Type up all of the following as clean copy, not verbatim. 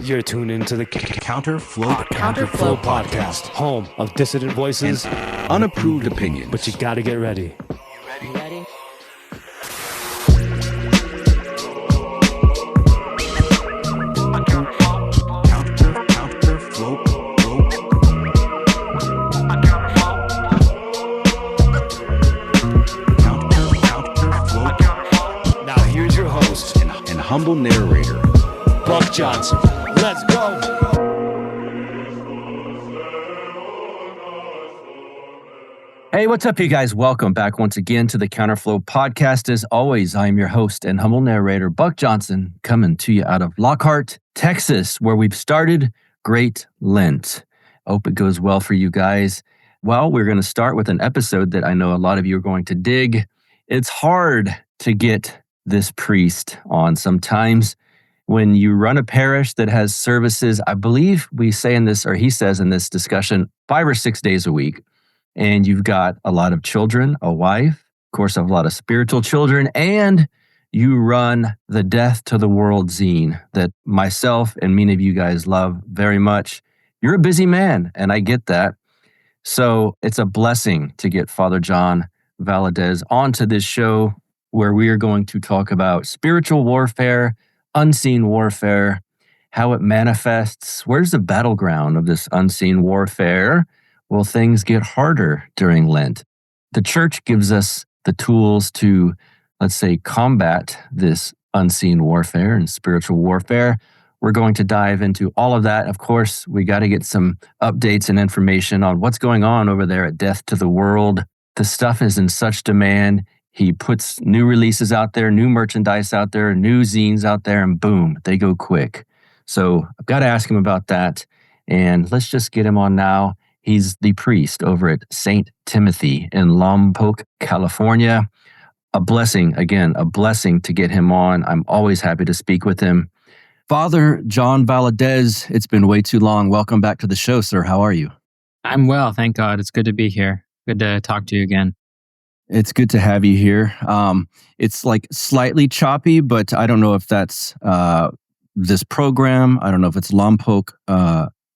You're tuned into the Counterflow Podcast, home of dissident voices, unapproved opinions. But you gotta get ready. You ready? Now here's your host and humble narrator, Buck Johnson. Let's go. Hey, what's up, you guys? Welcome back once again to the Counterflow Podcast. As always, I'm your host and humble narrator, Buck Johnson, coming to you out of Lockhart, Texas, where we've started Great Lent. Hope it goes well for you guys. Well, we're going to start with an episode that I know a lot of you are going to dig. It's hard to get this priest on sometimes. When you run a parish that has services, I believe we say in this, or he says in this discussion, 5 or 6 days a week. And you've got a lot of children, a wife, of course, a lot of spiritual children, and you run the Death to the World zine that myself and many of you guys love very much. You're a busy man, and I get that. So it's a blessing to get Father John Valadez onto this show where we are going to talk about spiritual warfare, unseen warfare, how it manifests. Where's the battleground of this unseen warfare? Will things get harder during Lent? The church gives us the tools to, let's say, combat this unseen warfare and spiritual warfare. We're going to dive into all of that. Of course, we got to get some updates and information on what's going on over there at Death to the World. The stuff is in such demand. He puts new releases out there, new merchandise out there, new zines out there, and boom, they go quick. So I've got to ask him about that. And let's just get him on now. He's the priest over at St. Timothy in Lompoc, California. A blessing, again, a blessing to get him on. I'm always happy to speak with him. Father John Valadez, it's been way too long. Welcome back to the show, sir. How are you? I'm well, thank God. It's good to be here. Good to talk to you again. It's good to have you here. It's like slightly choppy, but I don't know if that's this program. I don't know if it's Lompoc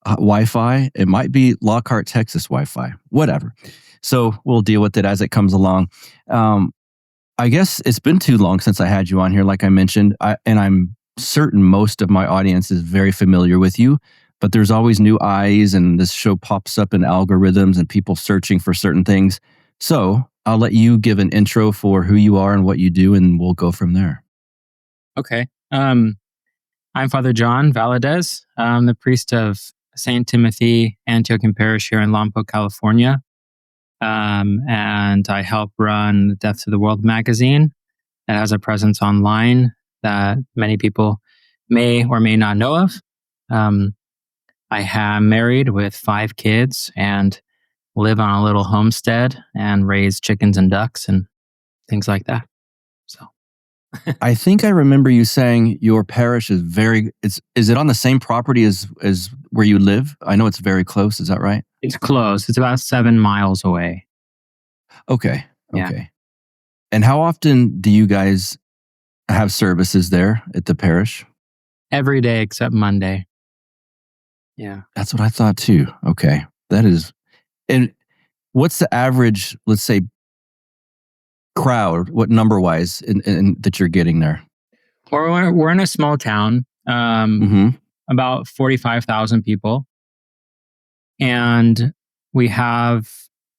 Wi-Fi. It might be Lockhart, Texas Wi-Fi. Whatever. So we'll deal with it as it comes along. I guess it's been too long since I had you on here, like I mentioned, and I'm certain most of my audience is very familiar with you, but there's always new eyes, and this show pops up in algorithms and people searching for certain things. So I'll let you give an intro for who you are and what you do, and we'll go from there. Okay. I'm Father John Valadez. I'm the priest of St. Timothy Antiochian Parish here in Lompoc, California. And I help run Death to the World magazine that has a presence online that many people may or may not know of. I am married with 5 kids and live on a little homestead and raise chickens and ducks and things like that. So I think I remember you saying your parish is is it on the same property as where you live? I know it's very close. Is that right? it's close. It's about 7 miles away. Okay. Yeah. Okay. And how often do you guys have services there at the parish? Every day except Monday. Yeah. That's what I thought too. Okay. That is, and what's the average, let's say, crowd, what number-wise in that you're getting there? We're in a small town, about 45,000 people. And we have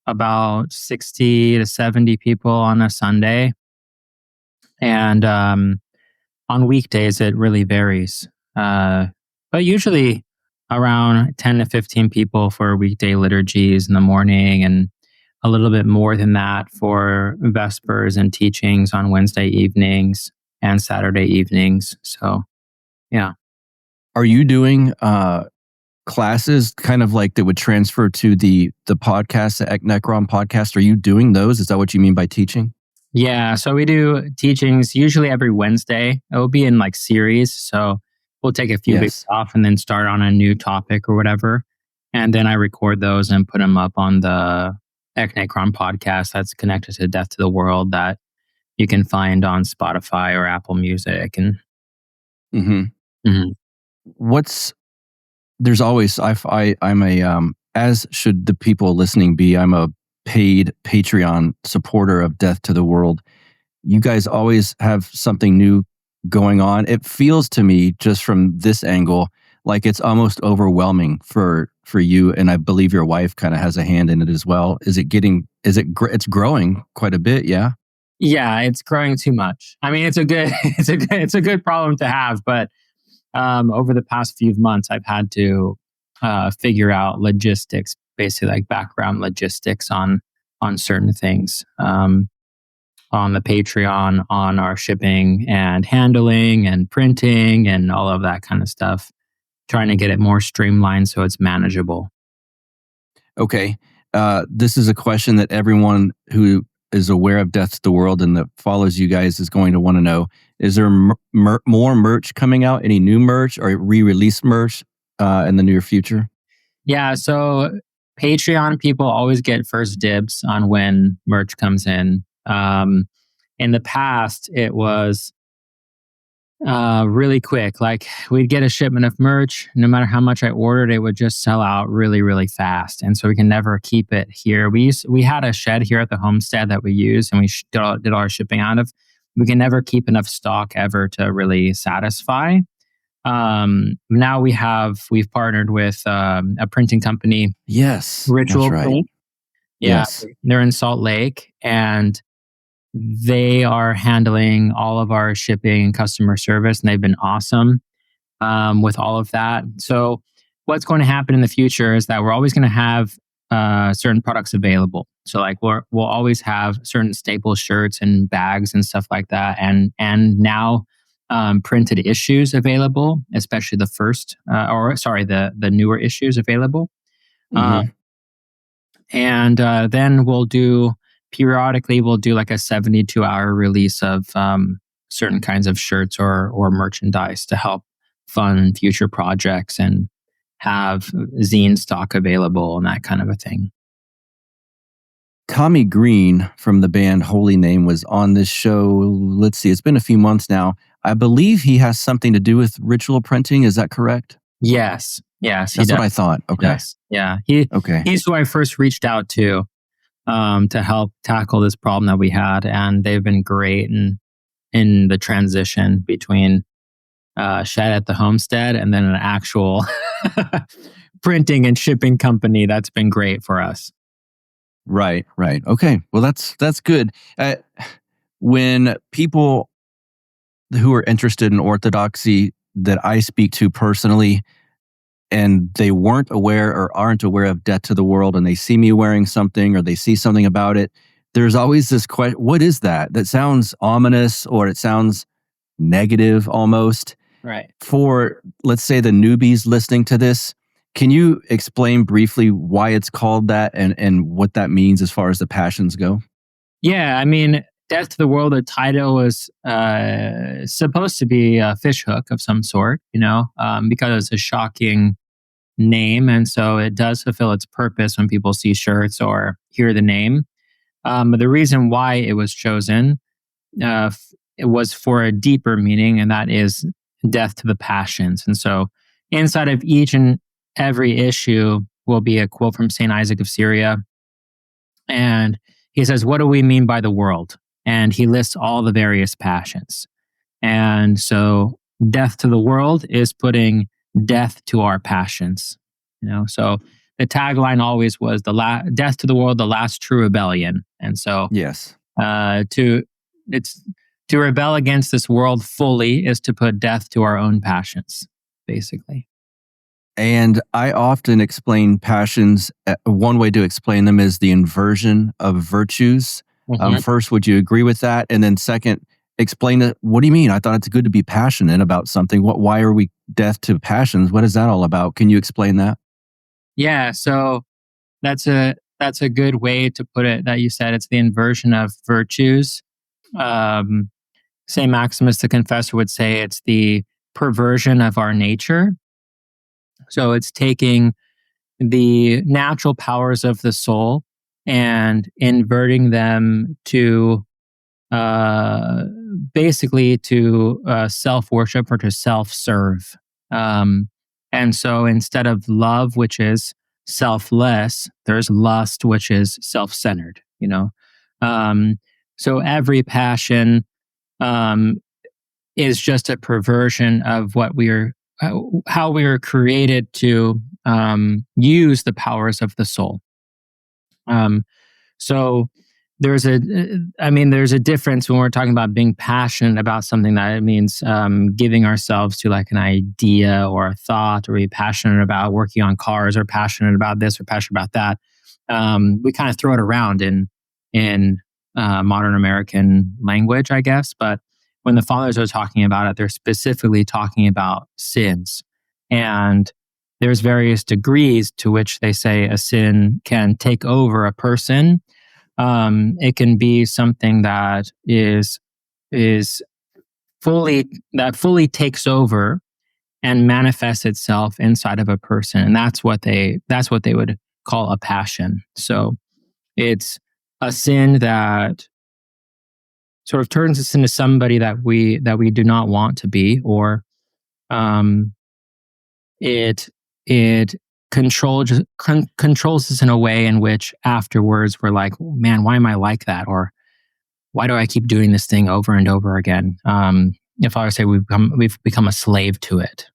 about 60 to 70 people on a Sunday. And on weekdays, it really varies. But usually around 10 to 15 people for weekday liturgies in the morning, and a little bit more than that for Vespers and teachings on Wednesday evenings and Saturday evenings. So, yeah. Are you doing classes kind of like that would transfer to the podcast, the Eknekron podcast? Are you doing those? Is that what you mean by teaching? Yeah. So we do teachings usually every Wednesday. It will be in like series. So we'll take a few weeks off and then start on a new topic or whatever. And then I record those and put them up on the Eknekron podcast that's connected to Death to the World that you can find on Spotify or Apple Music. And What's there's always I'm a as should the people listening be. I'm a paid Patreon supporter of Death to the World. You guys always have something new going on. It feels to me, just from this angle, like it's almost overwhelming for you, and I believe your wife kind of has a hand in it as well. It's growing quite a bit, yeah? Yeah, it's growing too much. I mean, it's a good problem to have, but over the past few months, I've had to figure out logistics, basically like background logistics on certain things, on the Patreon, on our shipping and handling and printing and all of that kind of stuff, trying to get it more streamlined so it's manageable. Okay. This is a question that everyone who is aware of Death to the World and that follows you guys is going to want to know. Is there more merch coming out? Any new merch or re-release merch in the near future? Yeah, so Patreon people always get first dibs on when merch comes in. In the past, it was really quick. Like we'd get a shipment of merch, no matter how much I ordered, it would just sell out really, really fast. And so we can never keep it here. We had a shed here at the homestead that we used, and we did our shipping out of. We can never keep enough stock ever to really satisfy. Now we've partnered with a printing company. Yes, Ritual that's right. Print. Yeah, yes. They're in Salt Lake, and they are handling all of our shipping and customer service, and they've been awesome with all of that. So what's going to happen in the future is that we're always going to have certain products available. So like we'll always have certain staple shirts and bags and stuff like that, and now printed issues available, especially the newer issues available. Mm-hmm. And then periodically we'll do like a 72-hour release of certain kinds of shirts or merchandise to help fund future projects and have zine stock available and that kind of a thing. Tommy Green from the band Holy Name was on this show. Let's see, it's been a few months now. I believe he has something to do with ritual printing. Is that correct? Yes. That's what I thought. Okay. Yes. Yeah. He's who I first reached out to help tackle this problem that we had. And they've been great in the transition between shed at the homestead and then an actual printing and shipping company. That's been great for us. Right. Okay. Well, that's good. When people who are interested in Orthodoxy that I speak to personally, and they weren't aware or aren't aware of Death to the World, and they see me wearing something or they see something about it, there's always this question, what is that? That sounds ominous, or it sounds negative almost. Right. For, let's say, the newbies listening to this, can you explain briefly why it's called that and what that means as far as the passions go? Yeah, I mean, Death to the World, the title was supposed to be a fishhook of some sort, because it's a shocking name. And so it does fulfill its purpose when people see shirts or hear the name. But the reason why it was chosen, it was for a deeper meaning, and that is death to the passions. And so inside of each and every issue will be a quote from St. Isaac of Syria. And he says, what do we mean by the world? And he lists all the various passions. And so death to the world is putting death to our passions. So the tagline always was death to the world, the last true rebellion. And so yes, to rebel against this world fully is to put death to our own passions, basically. And I often explain passions. One way to explain them is the inversion of virtues. Mm-hmm. First, would you agree with that? And then second, explain it. What do you mean? I thought it's good to be passionate about something. Why are we death to passions? What is that all about? Can you explain that? Yeah, so that's a good way to put it. That you said it's the inversion of virtues. St. Maximus the Confessor would say it's the perversion of our nature. So it's taking the natural powers of the soul and inverting them to basically to self-worship or to self-serve. And so instead of love, which is selfless, there's lust, which is self-centered, So every passion is just a perversion of how we are created to use the powers of the soul. So there's a difference when we're talking about being passionate about something. That it means giving ourselves to like an idea or a thought, or be passionate about working on cars, or passionate about this, or passionate about that. We kind of throw it around in modern American language, I guess. But when the fathers are talking about it, they're specifically talking about sins. And there's various degrees to which they say a sin can take over a person. It can be something that fully takes over and manifests itself inside of a person, and that's what they would call a passion. So it's a sin that sort of turns us into somebody that we do not want to be, or it controls us in a way in which afterwards we're like, oh, man, why am I like that? Or why do I keep doing this thing over and over again? If I would say we've become a slave to it.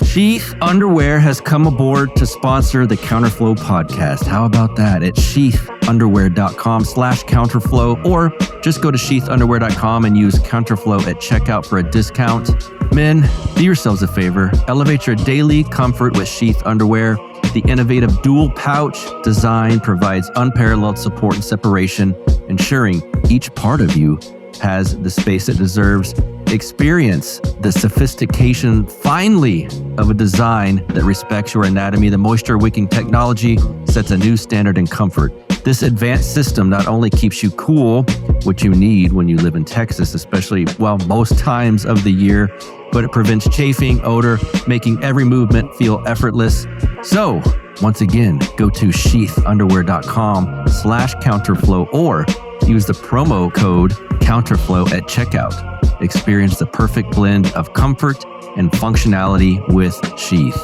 Sheath Underwear has come aboard to sponsor the Counterflow podcast. How about that? At sheathunderwear.com/counterflow, or just go to sheathunderwear.com and use Counterflow at checkout for a discount. Men, do yourselves a favor. Elevate your daily comfort with Sheath Underwear. The innovative dual pouch design provides unparalleled support and separation, ensuring each part of you has the space it deserves. Experience the sophistication, finally, of a design that respects your anatomy. The moisture-wicking technology sets a new standard in comfort. This advanced system not only keeps you cool, which you need when you live in Texas, especially, most times of the year, but it prevents chafing, odor, making every movement feel effortless. So, once again, go to sheathunderwear.com/counterflow or use the promo code Counterflow at checkout. Experience the perfect blend of comfort and functionality with Sheath.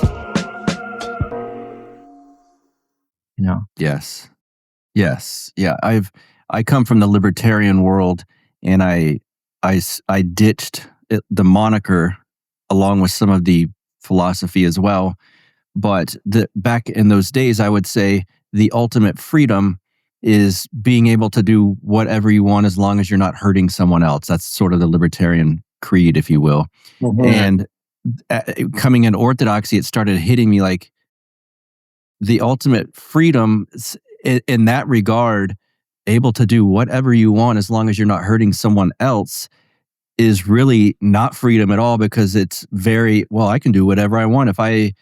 Yes. Yeah. I come from the libertarian world, and I ditched the moniker along with some of the philosophy as well. But back in those days, I would say the ultimate freedom is being able to do whatever you want as long as you're not hurting someone else. That's sort of the libertarian creed, if you will. Mm-hmm. And coming in Orthodoxy, it started hitting me like the ultimate freedom in that regard, able to do whatever you want as long as you're not hurting someone else, is really not freedom at all, because it's I can do whatever I want. If I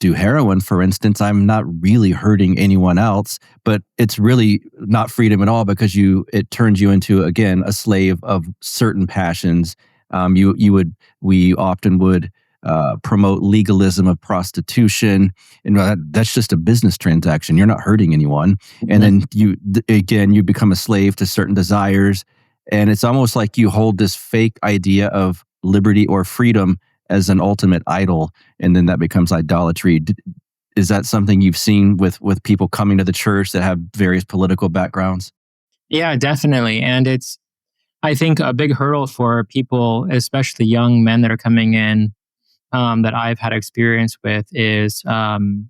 do heroin, for instance, I'm not really hurting anyone else, but it's really not freedom at all, because it turns you into, again, a slave of certain passions. We often would promote legalism of prostitution, and that's just a business transaction. You're not hurting anyone, and then you become a slave to certain desires, and it's almost like you hold this fake idea of liberty or freedom as an ultimate idol, and then that becomes idolatry. Is that something you've seen with people coming to the church that have various political backgrounds? Yeah, definitely. And it's, I think, a big hurdle for people, especially young men that are coming in, that I've had experience with, is the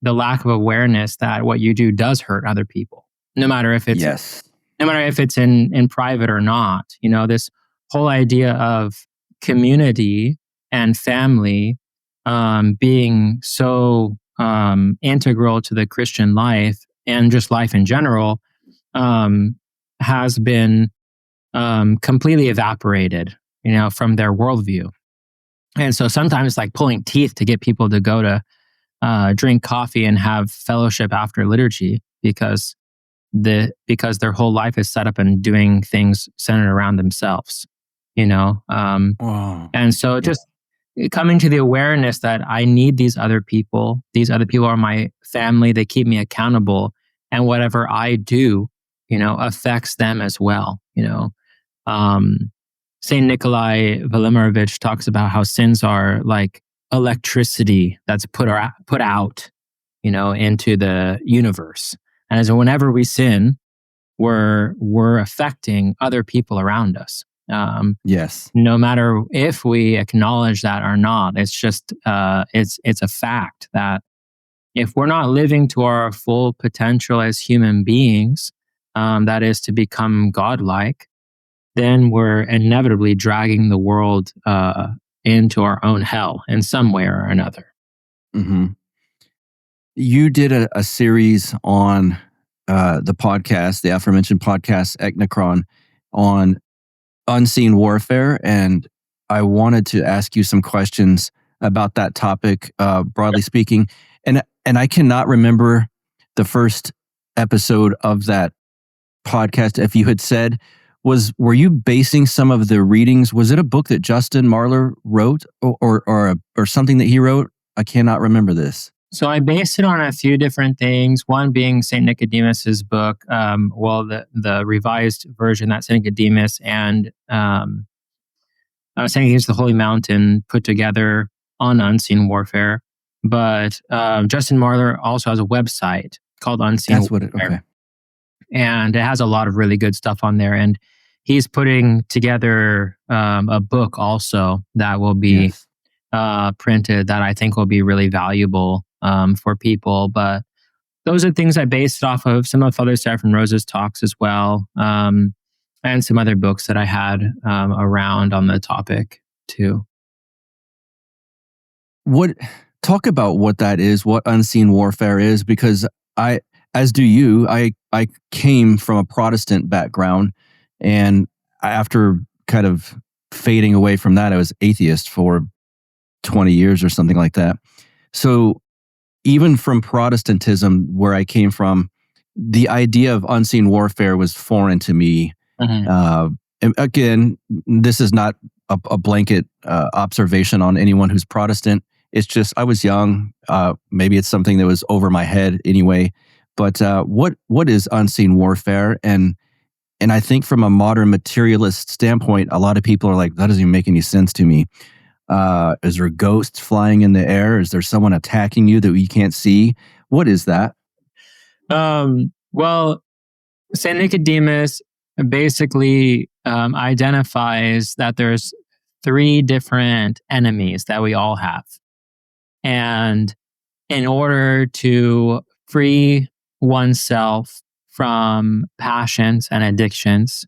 lack of awareness that what you do does hurt other people, no matter if it's in private or not. This whole idea of community and family being so integral to the Christian life and just life in general has been completely evaporated, from their worldview. And so sometimes it's like pulling teeth to get people to go to drink coffee and have fellowship after liturgy, because their whole life is set up and doing things centered around themselves, Wow. And so just coming to the awareness that I need these other people. These other people are my family. They keep me accountable, and whatever I do, affects them as well. Saint Nikolai Velimirovich talks about how sins are like electricity that's put out, into the universe. And so whenever we sin, we're affecting other people around us. Yes. No matter if we acknowledge that or not, it's just it's a fact that if we're not living to our full potential as human beings, that is to become godlike, then we're inevitably dragging the world into our own hell in some way or another. Mm-hmm. You did a series on the podcast, the aforementioned podcast, Eknacron, on unseen warfare, and I wanted to ask you some questions about that topic, broadly speaking. And I cannot remember the first episode of that podcast. If you had said, were you basing some of the readings? Was it a book that Justin Marlar wrote, or something that he wrote? I cannot remember this. So I based it on a few different things. One being Saint Nicodemus's book, the revised version that Saint Nicodemus and Saint Nicodemus the Holy Mountain put together on unseen warfare. But Justin Marlar also has a website called Unseen Warfare. Okay. And it has a lot of really good stuff on there. And he's putting together a book also that will be printed that I think will be really valuable for people. But those are things I based off of some of Father Seraphim Rose's talks as well, and some other books that I had around on the topic too. Talk about what that is, what unseen warfare is, because I came from a Protestant background, and after kind of fading away from that, I was atheist for 20 years or something like that. So even from Protestantism, where I came from, the idea of unseen warfare was foreign to me. Mm-hmm. And again, this is not a blanket observation on anyone who's Protestant. It's just I was young. Maybe it's something that was over my head anyway. But what is unseen warfare? And I think from a modern materialist standpoint, a lot of people are like, that doesn't even make any sense to me. Is there ghosts flying in the air? Is there someone attacking you that you can't see? What is that? Well, Saint Nicodemus basically identifies that there's 3 different enemies that we all have. And in order to free oneself from passions and addictions,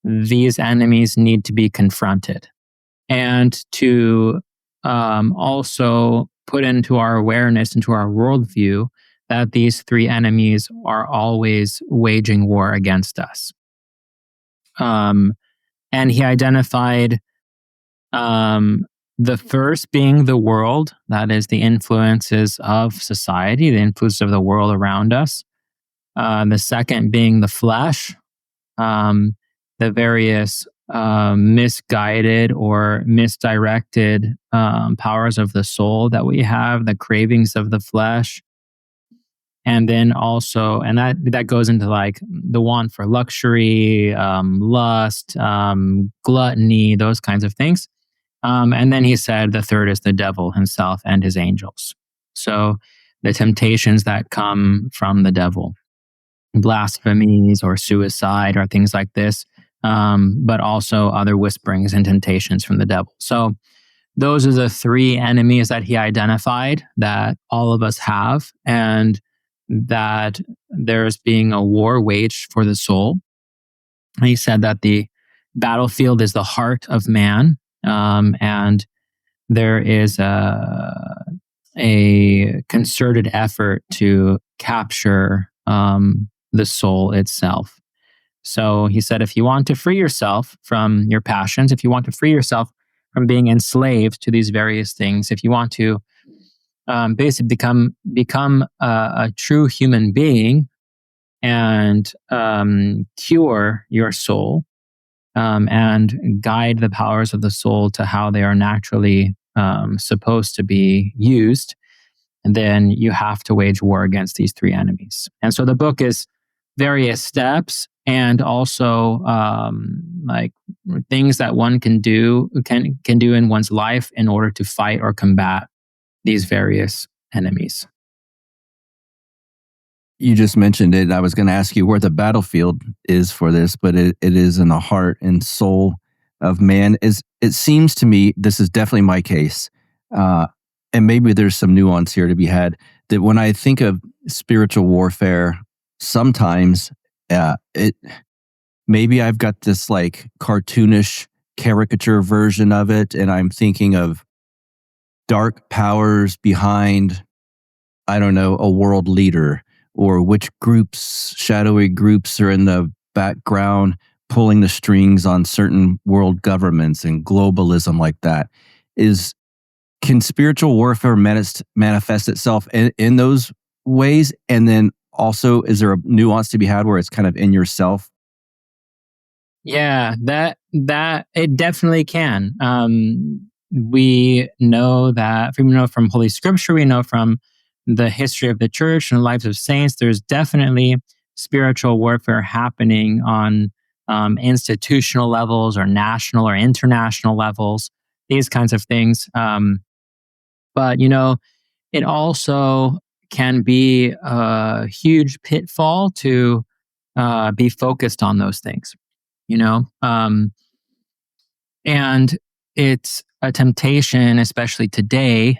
these enemies need to be confronted. And to also put into our awareness, into our worldview, that these 3 enemies are always waging war against us. And he identified the first being the world, that is the influences of society, the influence of the world around us. The second being the flesh, the various misguided or misdirected powers of the soul that we have, the cravings of the flesh. And then also, and that goes into like the want for luxury, lust, gluttony, those kinds of things. And then he said the third is the devil himself and his angels. So the temptations that come from the devil, blasphemies or suicide or things like this, but also other whisperings and temptations from the devil. So those are the 3 enemies that he identified that all of us have, and that there's being a war waged for the soul. And he said that the battlefield is the heart of man, and there is a concerted effort to capture the soul itself. So he said, if you want to free yourself from your passions, if you want to free yourself from being enslaved to these various things, if you want to basically become a true human being and cure your soul and guide the powers of the soul to how they are naturally supposed to be used, and then you have to wage war against these 3 enemies. And so the book is various steps and also like things that one can do in one's life in order to fight or combat these various enemies. You just mentioned it. I was going to ask you where the battlefield is for this, but it is in the heart and soul of man. It seems to me, this is definitely my case, and maybe there's some nuance here to be had, that when I think of spiritual warfare, sometimes maybe I've got this like cartoonish caricature version of it, and I'm thinking of dark powers behind, I don't know, a world leader, or which groups, shadowy groups are in the background pulling the strings on certain world governments and globalism like that. Can spiritual warfare manifest itself in those ways? And then also, is there a nuance to be had where it's kind of in yourself? Yeah, that it definitely can. We know that, we know from Holy Scripture, we know from the history of the church and the lives of saints, there's definitely spiritual warfare happening on institutional levels or national or international levels, these kinds of things. But, it also can be a huge pitfall to be focused on those things, and it's a temptation, especially today,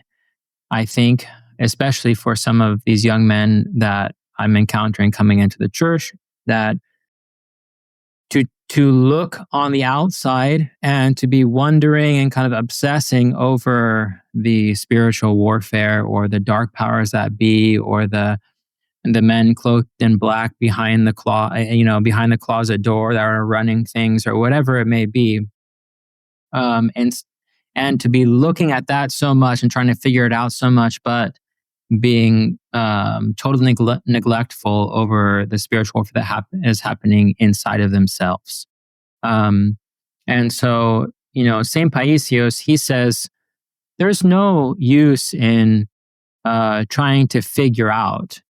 I think, especially for some of these young men that I'm encountering coming into the church, that to look on the outside and to be wondering and kind of obsessing over the spiritual warfare or the dark powers that be, or the men clothed in black behind the closet door that are running things, or whatever it may be, and to be looking at that so much and trying to figure it out so much, but being totally neglectful over the spiritual warfare that is happening inside of themselves. And so, St. Paisios, he says, there's no use in trying to figure out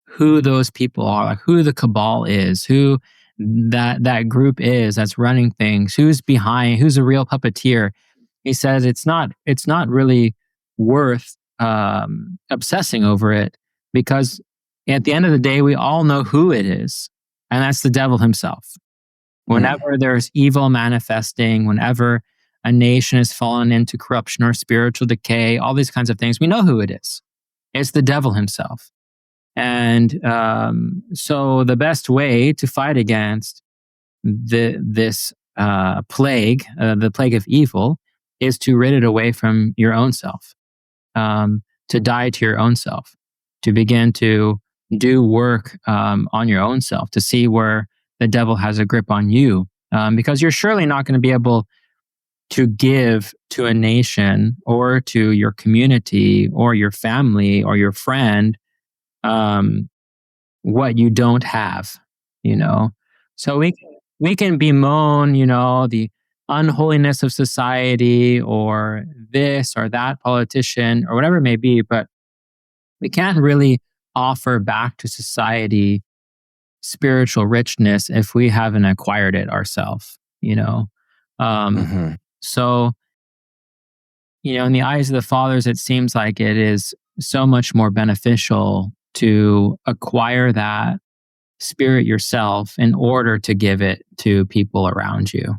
who those people are, like who the cabal is, who that group is that's running things, who's behind, who's a real puppeteer. He says it's not really worth obsessing over it, because at the end of the day, we all know who it is, and that's the devil himself. Whenever there's evil manifesting, whenever a nation has fallen into corruption or spiritual decay, all these kinds of things, we know who it is. It's the devil himself. And so the best way to fight against this plague, the plague of evil, is to rid it away from your own self. To die to your own self, to begin to do work on your own self, to see where the devil has a grip on you, because you're surely not going to be able to give to a nation or to your community or your family or your friend what you don't have, So we can bemoan, the unholiness of society or this or that politician or whatever it may be, but we can't really offer back to society spiritual richness if we haven't acquired it ourselves, So, in the eyes of the fathers, it seems like it is so much more beneficial to acquire that spirit yourself in order to give it to people around you.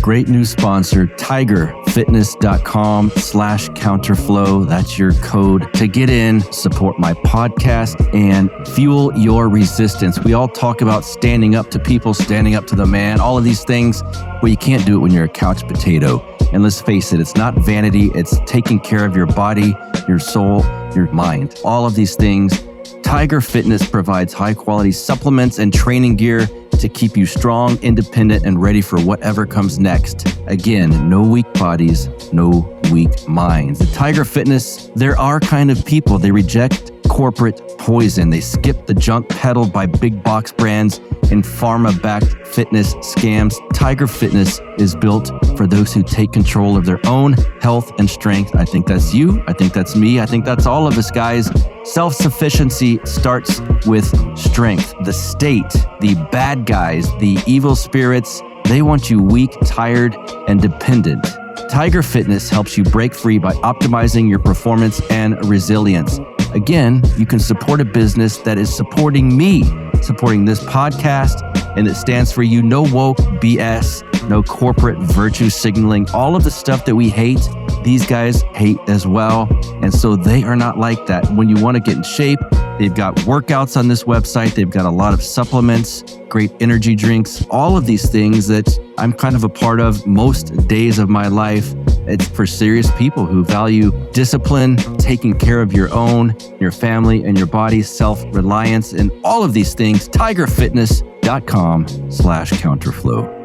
Great new sponsor, tigerfitness.com/counterflow. That's your code to get in, support my podcast, and fuel your resistance. We all talk about standing up to people, standing up to the man, all of these things. Well, you can't do it when you're a couch potato. And let's face it, it's not vanity. It's taking care of your body, your soul, your mind. All of these things. Tiger Fitness provides high-quality supplements and training gear to keep you strong, independent, and ready for whatever comes next. Again, no weak bodies, no weak minds. At Tiger Fitness, there are kind of people. They reject corporate poison. They skip the junk peddled by big box brands and pharma-backed fitness scams. Tiger Fitness is built for those who take control of their own health and strength. I think that's you. I think that's me. I think that's all of us, guys. Self-sufficiency starts with strength. The state, the bad guys, the evil spirits, they want you weak, tired, and dependent. Tiger Fitness helps you break free by optimizing your performance and resilience. Again, you can support a business that is supporting me, supporting this podcast, and it stands for you. No woke BS, no corporate virtue signaling, all of the stuff that we hate. These guys hate as well. And so they are not like that. When you want to get in shape, they've got workouts on this website. They've got a lot of supplements, great energy drinks, all of these things that I'm kind of a part of most days of my life. It's for serious people who value discipline, taking care of your own, your family, and your body, self-reliance, and all of these things. tigerfitness.com/counterflow.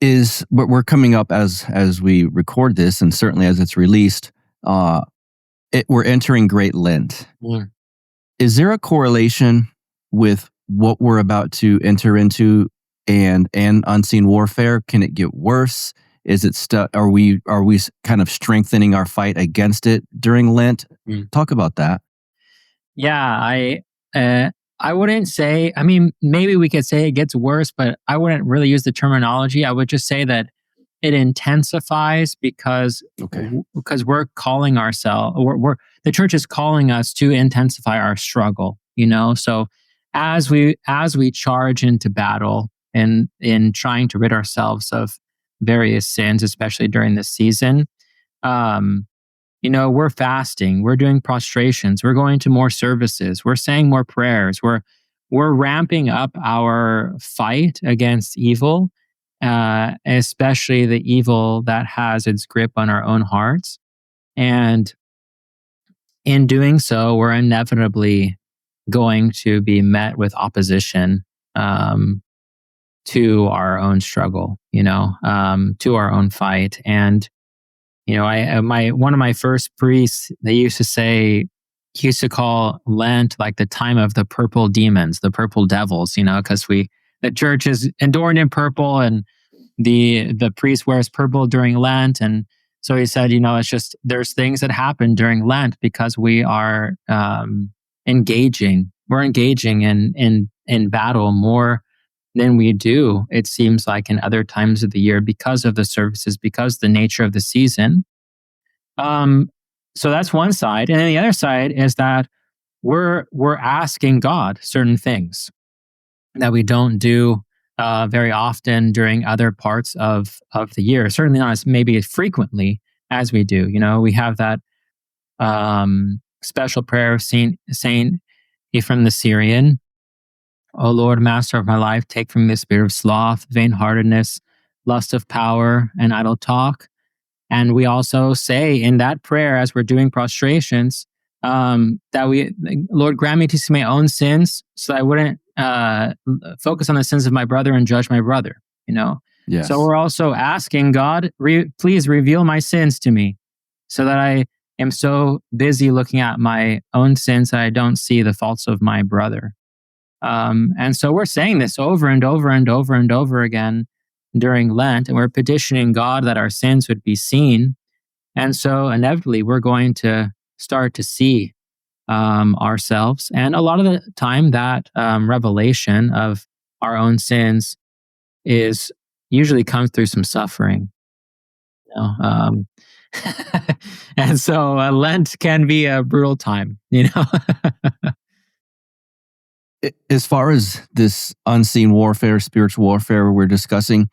Is what we're coming up as we record this, and certainly as it's released, we're entering Great Lent. Yeah. Is there a correlation with what we're about to enter into and unseen warfare? Can it get worse? Is it are we kind of strengthening our fight against it during Lent? Talk about that. Yeah, I wouldn't say, I mean, maybe we could say it gets worse, but I wouldn't really use the terminology. I would just say that it intensifies because we're calling ourselves, the church is calling us to intensify our struggle, So as we charge into battle and in trying to rid ourselves of various sins, especially during this season, we're fasting, we're doing prostrations, we're going to more services, we're saying more prayers, we're ramping up our fight against evil, especially the evil that has its grip on our own hearts. And in doing so, we're inevitably going to be met with opposition to our own struggle, to our own fight. And one of my first priests, he used to call Lent like the time of the purple demons, the purple devils, because the church is adorned in purple and the priest wears purple during Lent. And so he said, it's just, there's things that happen during Lent because we are engaging in battle more than we do, it seems like, in other times of the year because of the services, because the nature of the season. So that's one side. And then the other side is that we're asking God certain things that we don't do very often during other parts of the year. Certainly not as maybe as frequently as we do. We have that special prayer of Saint Ephraim the Syrian. O Lord, Master of my life, take from me the spirit of sloth, vain-heartedness, lust of power, and idle talk. And we also say in that prayer, as we're doing prostrations, Lord, grant me to see my own sins so that I wouldn't focus on the sins of my brother and judge my brother, Yes. So we're also asking God, please reveal my sins to me so that I am so busy looking at my own sins that I don't see the faults of my brother. And so we're saying this over and over and over and over again during Lent, and we're petitioning God that our sins would be seen. And so inevitably, we're going to start to see ourselves. And a lot of the time, that revelation of our own sins usually comes through some suffering. And so Lent can be a brutal time, As far as this unseen warfare, spiritual warfare we're discussing,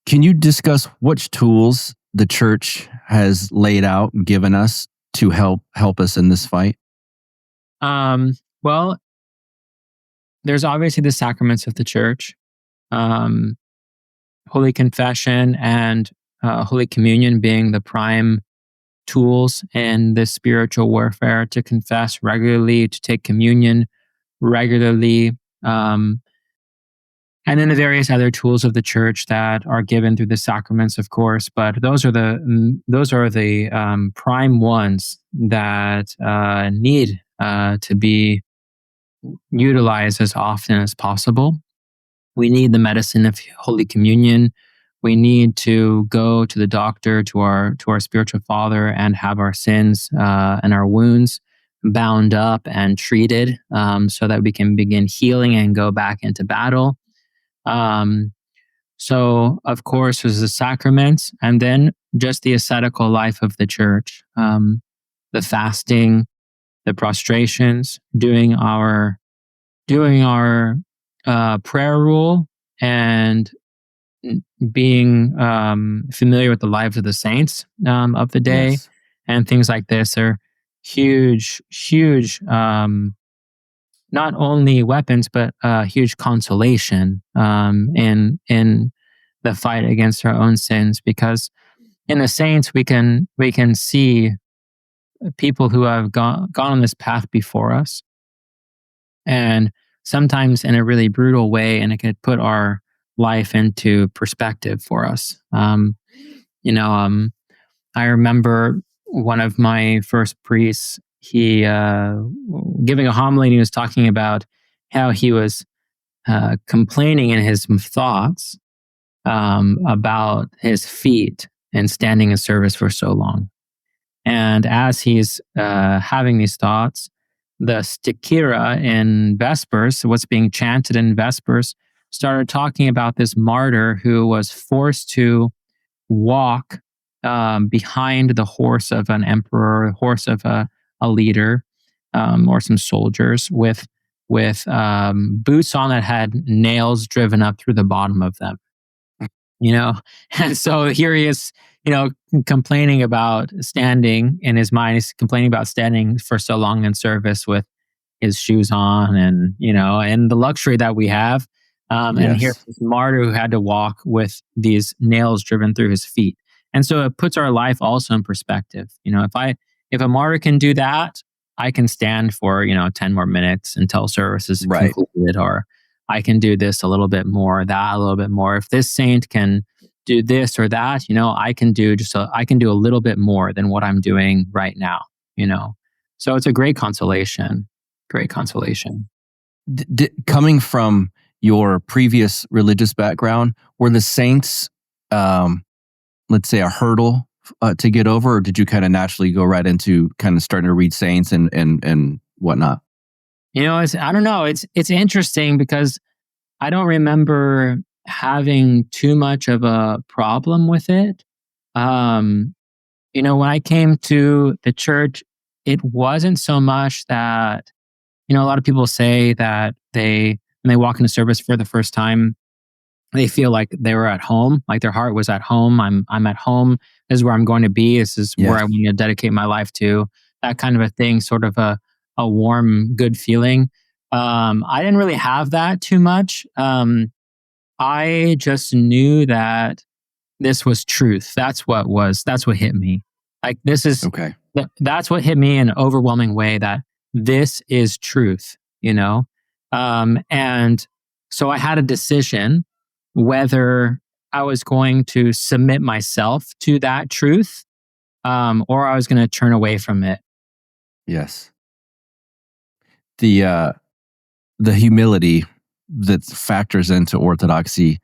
can you discuss which tools the church has laid out and given us to help us in this fight? Well, there's obviously the sacraments of the church, Holy Confession and Holy Communion being the prime tools in this spiritual warfare, to confess regularly, to take communion regularly, and then the various other tools of the church that are given through the sacraments, of course. But those are the prime ones that need to be utilized as often as possible. We need the medicine of Holy Communion. We need to go to the doctor, to our spiritual father, and have our sins and our wounds bound up and treated, so that we can begin healing and go back into battle. So, of course, there's the sacraments, and then just the ascetical life of the church, the fasting, the prostrations, doing our prayer rule, and being familiar with the lives of the saints of the day, Yes. and things like this are huge, not only weapons, but huge consolation in the fight against our own sins. Because in the saints, we can see people who have gone on this path before us, and sometimes in a really brutal way, and it could put our life into perspective for us. I remember one of my first priests, he giving a homily, and he was talking about how he was complaining in his thoughts about his feet and standing in service for so long. And as he's having these thoughts, the Stichira in Vespers, what's being chanted in Vespers, started talking about this martyr who was forced to walk behind the horse of an emperor, horse of a leader, or some soldiers with boots on that had nails driven up through the bottom of them. And so here he is, complaining about standing in his mind. He's complaining about standing for so long in service with his shoes on, and and the luxury that we have. And here's this martyr who had to walk with these nails driven through his feet. And so it puts our life also in perspective. If a martyr can do that, I can stand for 10 more minutes until service is concluded, or I can do this a little bit more, that a little bit more. If this saint can do this or that, I can do a little bit more than what I'm doing right now. So it's a great consolation. Great consolation. Coming from your previous religious background, were the saints, let's say, a hurdle to get over, or did you kind of naturally go right into kind of starting to read saints and whatnot? I don't know. It's interesting because I don't remember having too much of a problem with it. When I came to the church, it wasn't so much that, a lot of people say that when they walk into service for the first time, they feel like they were at home, like their heart was at home. I'm at home. This is where I'm going to be. This is where I want to dedicate my life to. That kind of a thing, sort of a warm, good feeling. I didn't really have that too much. I just knew that this was truth. That's what hit me. Like, this is, okay. That's what hit me in an overwhelming way, that this is truth, and so I had a decision whether I was going to submit myself to that truth, or I was going to turn away from it. Yes. The humility that factors into orthodoxy,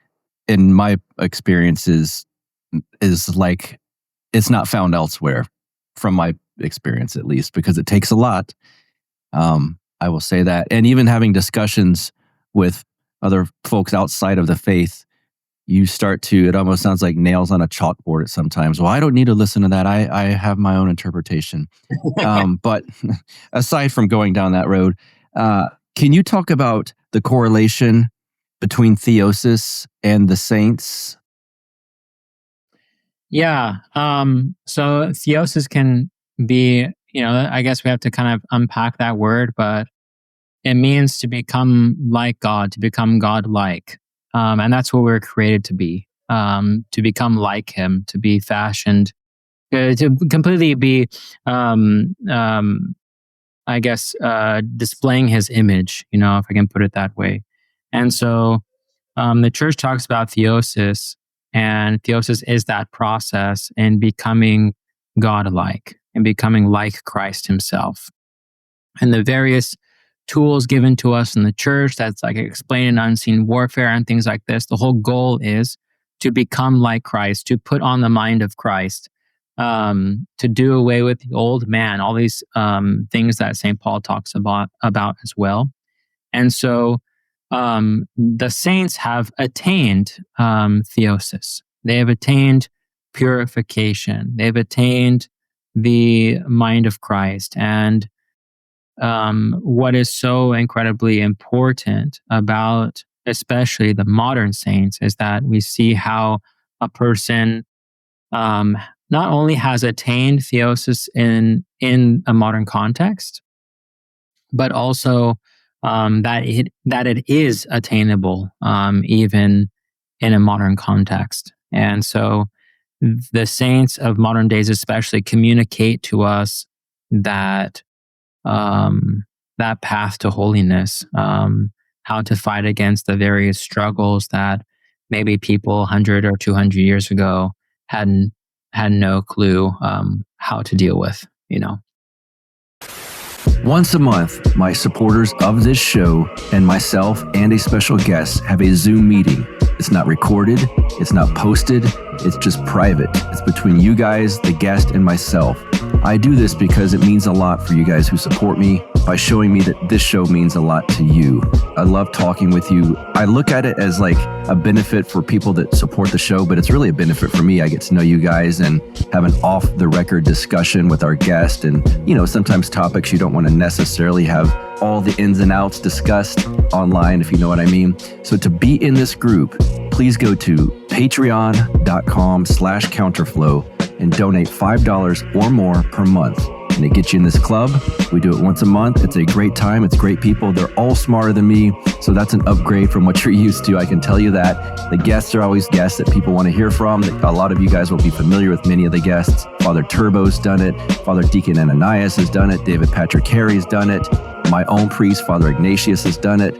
in my experience, is like, it's not found elsewhere, from my experience at least, because it takes a lot. I will say that. And even having discussions with other folks outside of the faith, you start to, it almost sounds like nails on a chalkboard at sometimes. Well, I don't need to listen to that. I have my own interpretation. But aside from going down that road, can you talk about the correlation between theosis and the saints? Yeah. So theosis can be, I guess we have to kind of unpack that word, but it means to become like God, to become God-like. And that's what we're created to be, to become like Him, to be fashioned, to completely be, I guess, displaying His image, if I can put it that way. And so the church talks about theosis, and theosis is that process in becoming God-like and becoming like Christ Himself. And the various tools given to us in the church, that's like explained in Unseen Warfare and things like this, the whole goal is to become like Christ, to put on the mind of Christ, to do away with the old man, all these things that St. Paul talks about as well. And so the saints have attained theosis. They have attained purification. They've attained the mind of Christ. And what is so incredibly important about especially the modern saints is that we see how a person not only has attained theosis in a modern context, but also that it is attainable even in a modern context. And so the saints of modern days especially communicate to us that that path to holiness, how to fight against the various struggles that maybe people 100 or 200 years ago had no clue how to deal with, Once a month, my supporters of this show and myself and a special guest have a Zoom meeting. It's not recorded, it's not posted, it's just private. It's between you guys, the guest, and myself. I do this because it means a lot for you guys who support me by showing me that this show means a lot to you. I love talking with you. I look at it as like a benefit for people that support the show, but it's really a benefit for me. I get to know you guys and have an off-the-record discussion with our guest. And, sometimes topics you don't want to necessarily have all the ins and outs discussed online, if you know what I mean. So to be in this group, please go to patreon.com/counterflow and donate $5 or more per month. And it gets you in this club. We do it once a month. It's a great time. It's great people. They're all smarter than me. So that's an upgrade from what you're used to. I can tell you that. The guests are always guests that people want to hear from. A lot of you guys will be familiar with many of the guests. Father Turbo's done it. Father Deacon Ananias has done it. David Patrick Carey's done it. My own priest, Father Ignatius, has done it.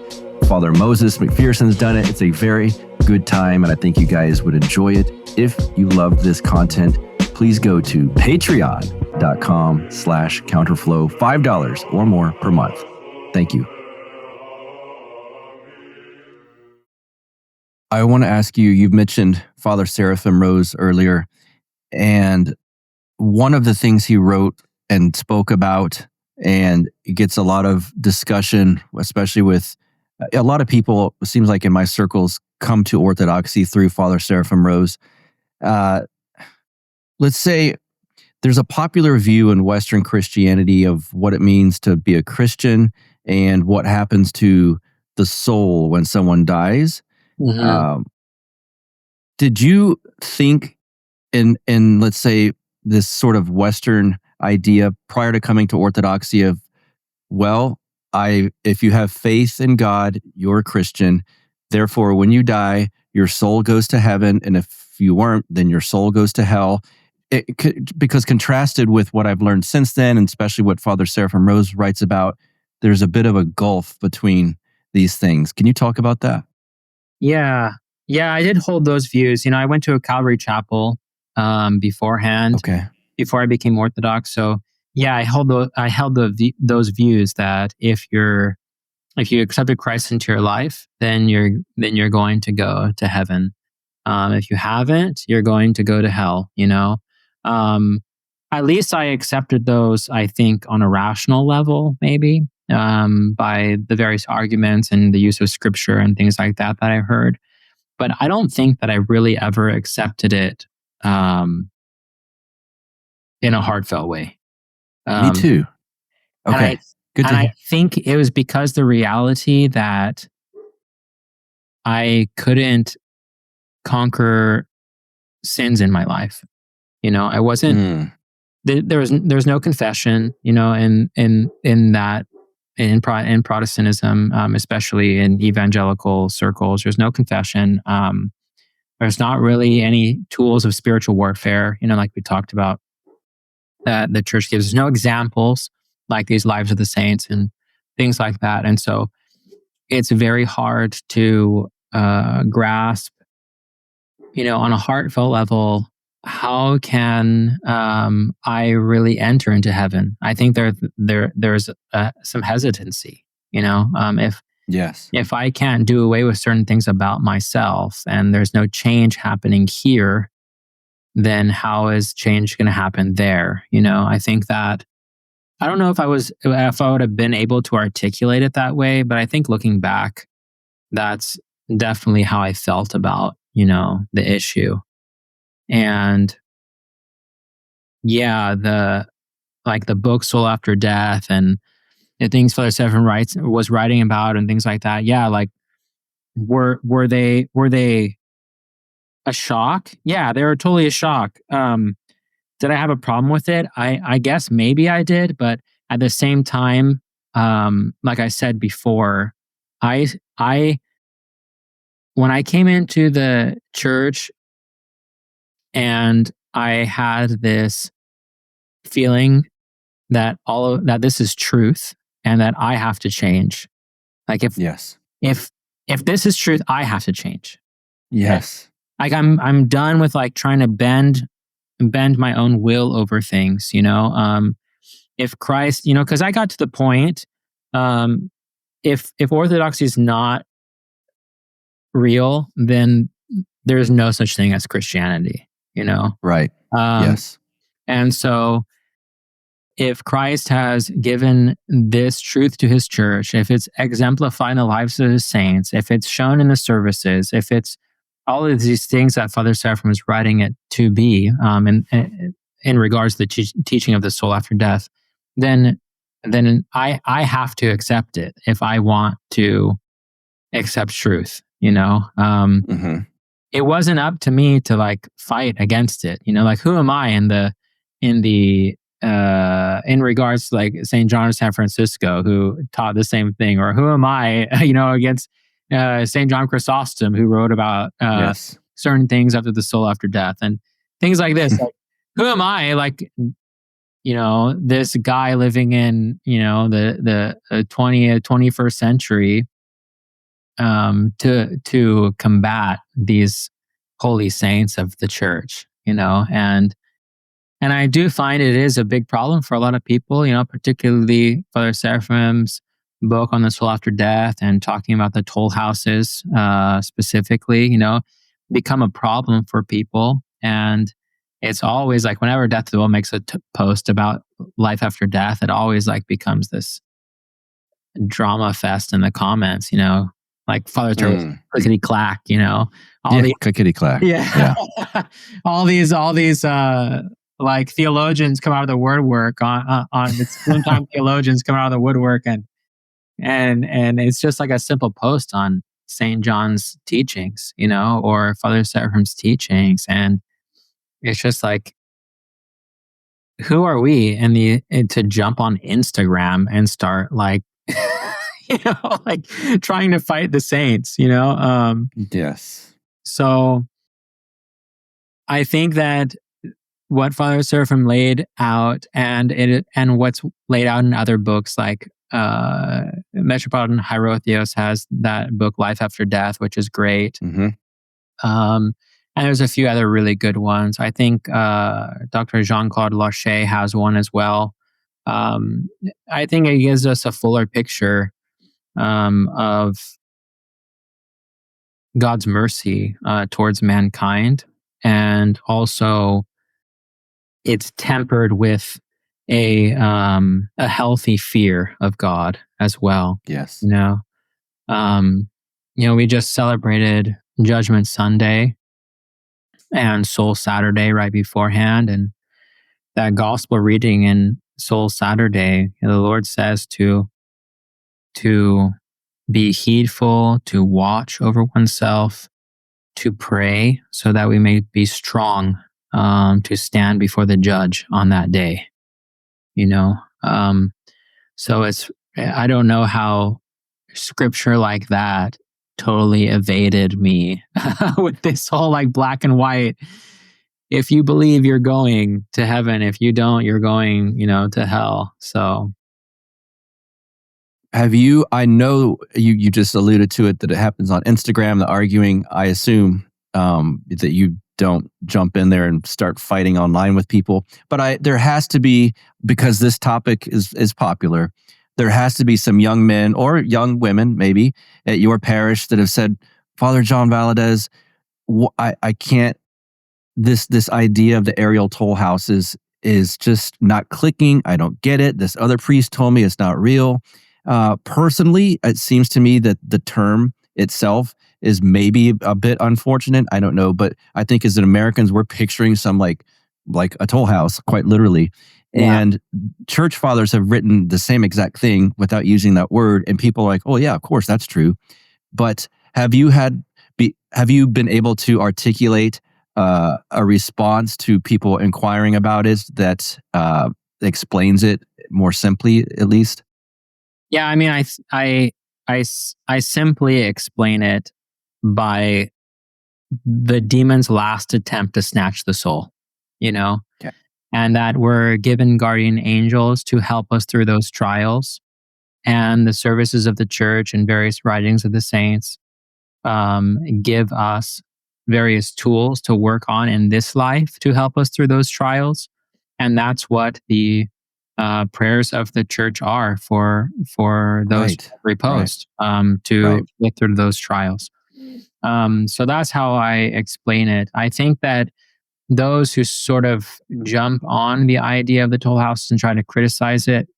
Father Moses McPherson's done it. It's a very good time, and I think you guys would enjoy it. If you love this content, please go to patreon.com/counterflow, $5 or more per month. Thank you. I want to ask you, you've mentioned Father Seraphim Rose earlier, and one of the things he wrote and spoke about, and it gets a lot of discussion, especially with a lot of people, it seems like in my circles, come to Orthodoxy through Father Seraphim Rose. Let's say there's a popular view in Western Christianity of what it means to be a Christian and what happens to the soul when someone dies. Mm-hmm. Did you think in let's say this sort of Western idea prior to coming to Orthodoxy of, if you have faith in God, you're a Christian. Therefore, when you die, your soul goes to heaven, and if you weren't, then your soul goes to hell. Because contrasted with what I've learned since then, and especially what Father Seraphim Rose writes about, there's a bit of a gulf between these things. Can you talk about that? Yeah, I did hold those views. I went to a Calvary chapel beforehand, before I became Orthodox. So yeah, I held those views that if you accepted Christ into your life, then you're going to go to heaven. If you haven't, you're going to go to hell. At least I accepted those, I think, on a rational level, maybe, by the various arguments and the use of scripture and things like that I heard. But I don't think that I really ever accepted it in a heartfelt way. Me too. Okay. Good to hear. I think it was because the reality that I couldn't conquer sins in my life. I wasn't. There's no confession. In Protestantism, especially in evangelical circles, there's no confession. There's not really any tools of spiritual warfare. Like we talked about, that the church gives. There's no examples like these lives of the saints and things like that. And so it's very hard to grasp, on a heartfelt level, how can I really enter into heaven? I think there's some hesitancy, if I can't do away with certain things about myself and there's no change happening here, then how is change going to happen there? I think that, I don't know if I would have been able to articulate it that way, but I think looking back, that's definitely how I felt about, the issue. And the book Soul After Death and the things Father Seraphim was writing about and things like that. Yeah, like were they a shock? Yeah, they were totally a shock. Did I have a problem with it? I guess maybe I did, but at the same time, like I said before, I when I came into the church and I had this feeling that that this is truth and that I have to change. Like if this is truth, I have to change. Yes. Like I'm done with like trying to bend my own will over things, if Christ, because I got to the point, if orthodoxy is not real, then there's no such thing as Christianity, Right. Yes. And so if Christ has given this truth to his church, if it's exemplified in the lives of his saints, if it's shown in the services, if it's all of these things that Father Seraphim is writing it to be, in regards to the teaching of the soul after death, then I have to accept it if I want to accept truth. It wasn't up to me to like fight against it. Like who am I in regards to like St. John of San Francisco, who taught the same thing, or who am I, against St. John Chrysostom, who wrote about certain things after the soul after death and things like this. Like, who am I? Like, this guy living in, the 21st century, to combat these holy saints of the church, and I do find it is a big problem for a lot of people, particularly Father Seraphim's book on the soul after death and talking about the toll houses specifically, become a problem for people. And it's always like whenever Death to the Will makes a post about life after death, it always like becomes this drama fest in the comments, like Father Turtle's clickety clack, clickety clack. Yeah. all these like theologians come out of the woodwork on the springtime theologians come out of the woodwork and it's just like a simple post on St. John's teachings, or Father Seraphim's teachings, and it's just like, who are we to jump on Instagram and start like like trying to fight the saints, Yes. So I think that what Father Seraphim laid out and what's laid out in other books, like Metropolitan Hierotheos has that book Life After Death, which is great. And there's a few other really good ones. I think Dr. Jean-Claude Lachey has one as well. I think it gives us a fuller picture of God's mercy towards mankind, and also it's tempered with a healthy fear of God as well. Yes. We just celebrated Judgment Sunday and Soul Saturday right beforehand, and that gospel reading in Soul Saturday, the Lord says to be heedful, to watch over oneself, to pray so that we may be strong to stand before the judge on that day. So I don't know how scripture like that totally evaded me with this whole like black and white. If you believe, you're going to heaven. If you don't, you're going, to hell. So I know you just alluded to it, that it happens on Instagram, the arguing. I assume that you don't jump in there and start fighting online with people. But there has to be, because this topic is popular, there has to be some young men or young women maybe at your parish that have said, Father John Valadez, I can't, this idea of the aerial toll houses is just not clicking. I don't get it. This other priest told me it's not real. Personally, it seems to me that the term itself is maybe a bit unfortunate. I don't know, but I think as Americans, we're picturing some like like a toll house, quite literally. Yeah. And church fathers have written the same exact thing without using that word. And people are like, oh yeah, of course, that's true. But have you been able to articulate a response to people inquiring about it that explains it more simply, at least? Yeah, I mean, I simply explain it by the demon's last attempt to snatch the soul, Okay. and that we're given guardian angels to help us through those trials, and the services of the church and various writings of the saints give us various tools to work on in this life to help us through those trials. And that's what the prayers of the church are for those repost to get through those trials. So that's how I explain it. I think that those who sort of jump on the idea of the toll house and try to criticize it,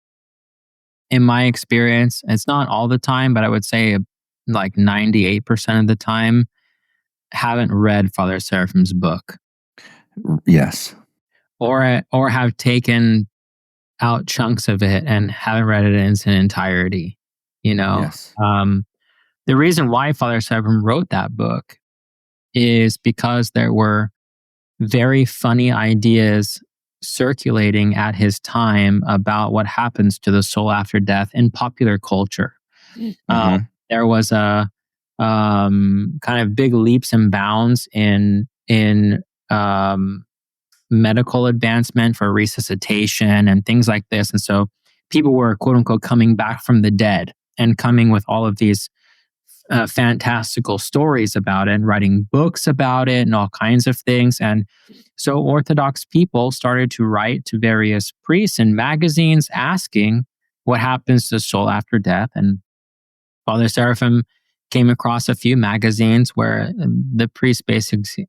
in my experience, it's not all the time, but I would say like 98% of the time, haven't read Father Seraphim's book. Yes. Or have taken out chunks of it and haven't read it in its entirety. Yes. The reason why Father Seraphim wrote that book is because there were very funny ideas circulating at his time about what happens to the soul after death in popular culture. There was a kind of big leaps and bounds in medical advancement for resuscitation and things like this. And so people were, quote unquote, coming back from the dead and coming with all of these fantastical stories about it and writing books about it and all kinds of things. And so Orthodox people started to write to various priests and magazines asking what happens to the soul after death. And Father Seraphim came across a few magazines where the priest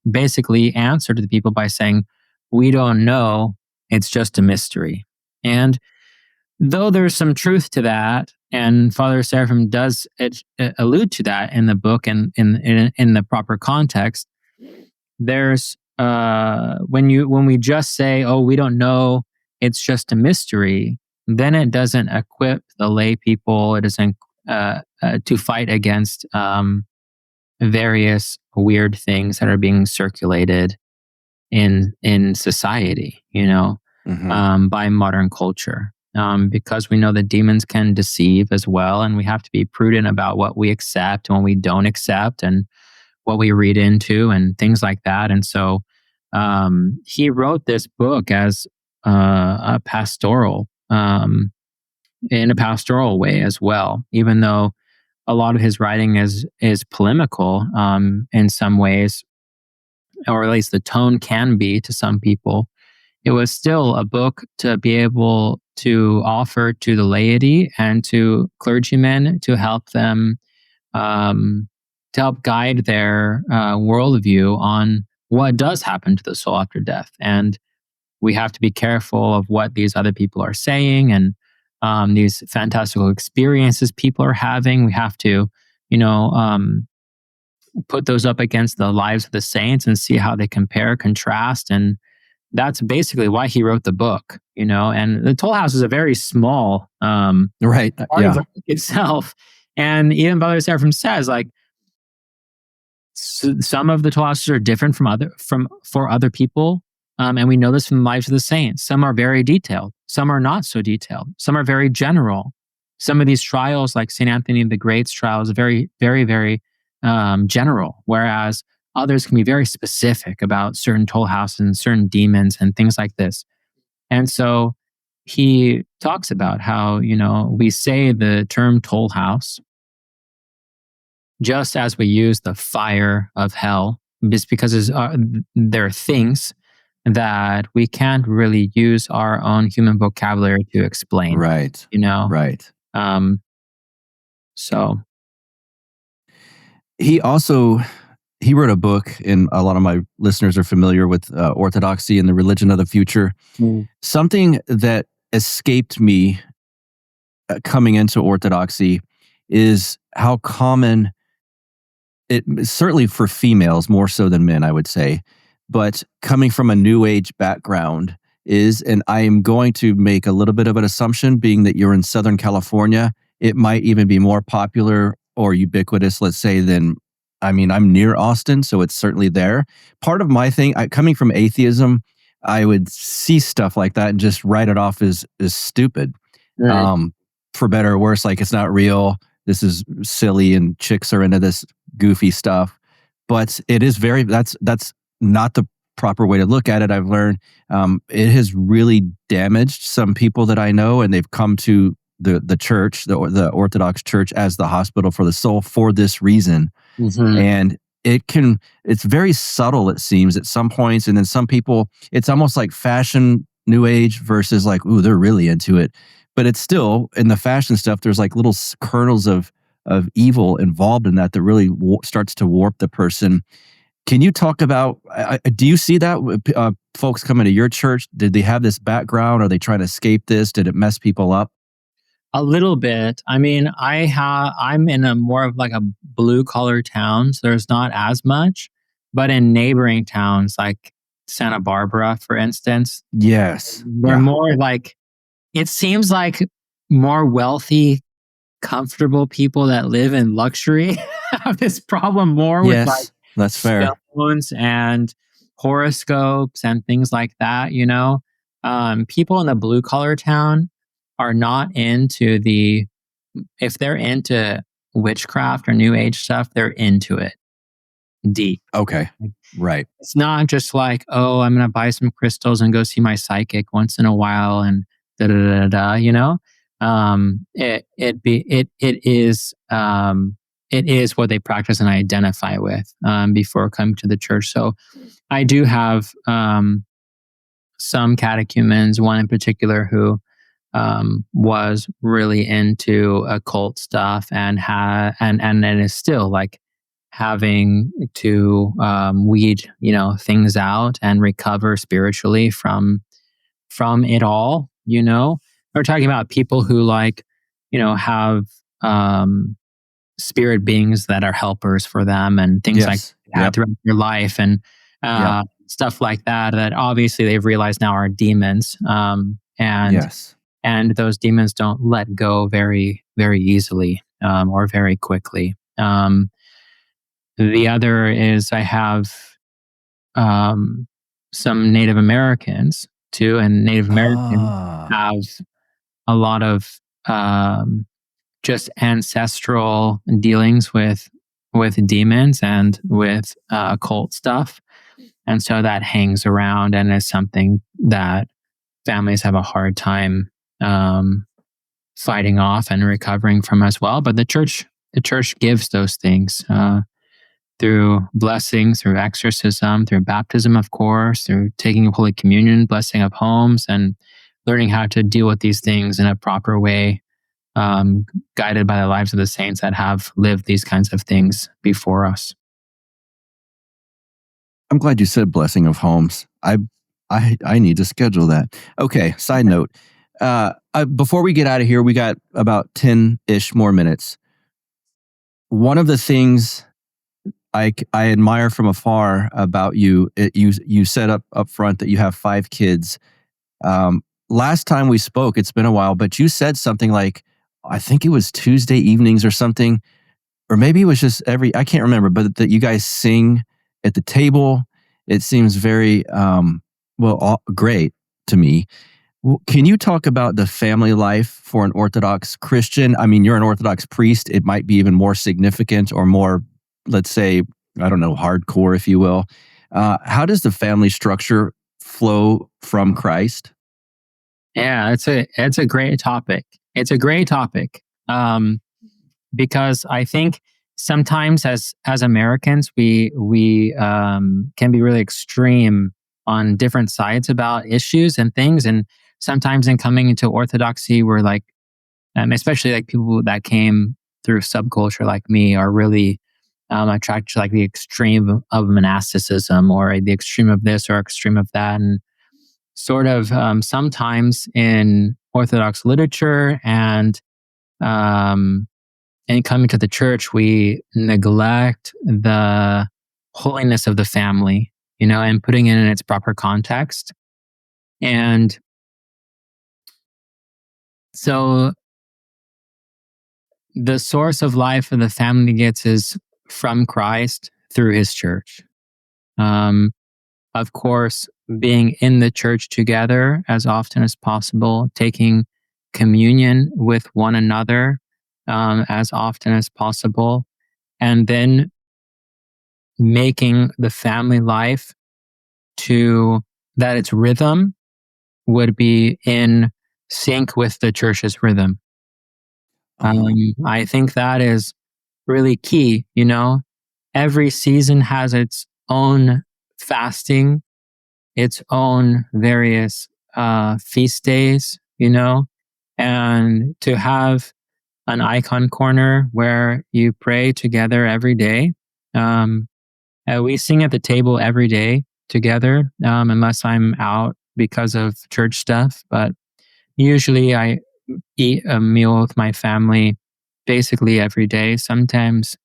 basically answered to the people by saying, "We don't know, it's just a mystery." And though there's some truth to that, and Father Seraphim does allude to that in the book and in the proper context, there's when we just say, "Oh, we don't know, it's just a mystery," then it doesn't equip the lay people. It doesn't to fight against various weird things that are being circulated in society, by modern culture. Because we know that demons can deceive as well, and we have to be prudent about what we accept and what we don't accept, and what we read into, and things like that. And so he wrote this book as a pastoral, in a pastoral way as well, even though a lot of his writing is polemical in some ways, or at least the tone can be to some people. It was still a book to be able to offer to the laity and to clergymen to help them, to help guide their worldview on what does happen to the soul after death. And we have to be careful of what these other people are saying and these fantastical experiences people are having. We have to, put those up against the lives of the saints and see how they compare, contrast. And that's basically why he wrote the book, and the toll house is a very small part of the book itself. And even Father Seraphim says, like, some of the toll houses are different for other people. And we know this from the lives of the saints. Some are very detailed. Some are not so detailed. Some are very general. Some of these trials, like St. Anthony the Great's trial, is very, very, very general, whereas others can be very specific about certain toll houses and certain demons and things like this. And so he talks about how, we say the term toll house just as we use the fire of hell, just because there are things that we can't really use our own human vocabulary to explain. Right. Right. So he wrote a book, and a lot of my listeners are familiar with Orthodoxy and the Religion of the Future. Something that escaped me coming into Orthodoxy is how common it, certainly for females more so than men, I would say, but coming from a New Age background and I am going to make a little bit of an assumption, being that you're in Southern California, it might even be more popular or ubiquitous, let's say, I'm near Austin, so it's certainly there. Part of my thing, coming from atheism, I would see stuff like that and just write it off as stupid. Right. For better or worse, like it's not real. This is silly, and chicks are into this goofy stuff. But it is that's not the proper way to look at it. I've learned it has really damaged some people that I know, and they've come to the church, the Orthodox Church, as the hospital for the soul for this reason. Mm-hmm. And it's very subtle, it seems, at some points. And then some people, it's almost like fashion New Age versus like, ooh, they're really into it. But it's still, in the fashion stuff, there's like little kernels of evil involved in that really starts to warp the person. Can you talk about, do you see that? Folks coming to your church, did they have this background? Are they trying to escape this? Did it mess people up? A little bit. I mean, I'm in a more of like a blue collar town, so there's not as much. But in neighboring towns like Santa Barbara, for instance, yes, they're more like, it seems like more wealthy, comfortable people that live in luxury have this problem more with like that's fair. Stones and horoscopes and things like that. People in the blue collar town are not into if they're into witchcraft or New Age stuff, they're into it deep. Okay, right. It's not just like, oh, I'm going to buy some crystals and go see my psychic once in a while and da da da da. It is what they practice and identify with before coming to the church. So I do have some catechumens, one in particular who was really into occult stuff and is still like having to weed things out and recover spiritually from it all. We're talking about people who have spirit beings that are helpers for them and things like that throughout their life and stuff like that obviously they've realized now are demons. And those demons don't let go very, very easily or very quickly. The other is I have some Native Americans too, and Native Americans have a lot of just ancestral dealings with demons and with occult stuff. And so that hangs around and is something that families have a hard time fighting off and recovering from as well. But the church gives those things through blessings, through exorcism, through baptism, of course, through taking Holy Communion, blessing of homes, and learning how to deal with these things in a proper way, guided by the lives of the saints that have lived these kinds of things before us. I'm glad you said blessing of homes. I need to schedule that. Okay, side note. Before we get out of here, we got about 10-ish more minutes. One of the things I admire from afar about you, you said up front that you have 5 kids. Last time we spoke, it's been a while, but you said something like, I think it was Tuesday evenings or something, or maybe it was just I can't remember, but that you guys sing at the table. It seems very, great to me. Can you talk about the family life for an Orthodox Christian? I mean, you're an Orthodox priest. It might be even more significant or more, let's say, I don't know, hardcore, if you will. How does the family structure flow from Christ? Yeah, it's a great topic. It's a great topic because I think sometimes as Americans, we can be really extreme on different sides about issues and things. And sometimes in coming into Orthodoxy, we're like, especially like people that came through subculture like me are really attracted to like the extreme of monasticism or the extreme of this or extreme of that. And sort of sometimes in Orthodox literature and coming to the church, we neglect the holiness of the family and putting it in its proper context. And so the source of life that the family gets is from Christ through his church. Of course, being in the church together as often as possible, taking communion with one another as often as possible, and then making the family life to that its rhythm would be in sync with the church's rhythm. I think that is really key. Every season has its own fasting, its own various feast days, and to have an icon corner where you pray together every day. We sing at the table every day together, unless I'm out because of church stuff. But usually I eat a meal with my family basically every day. Sometimes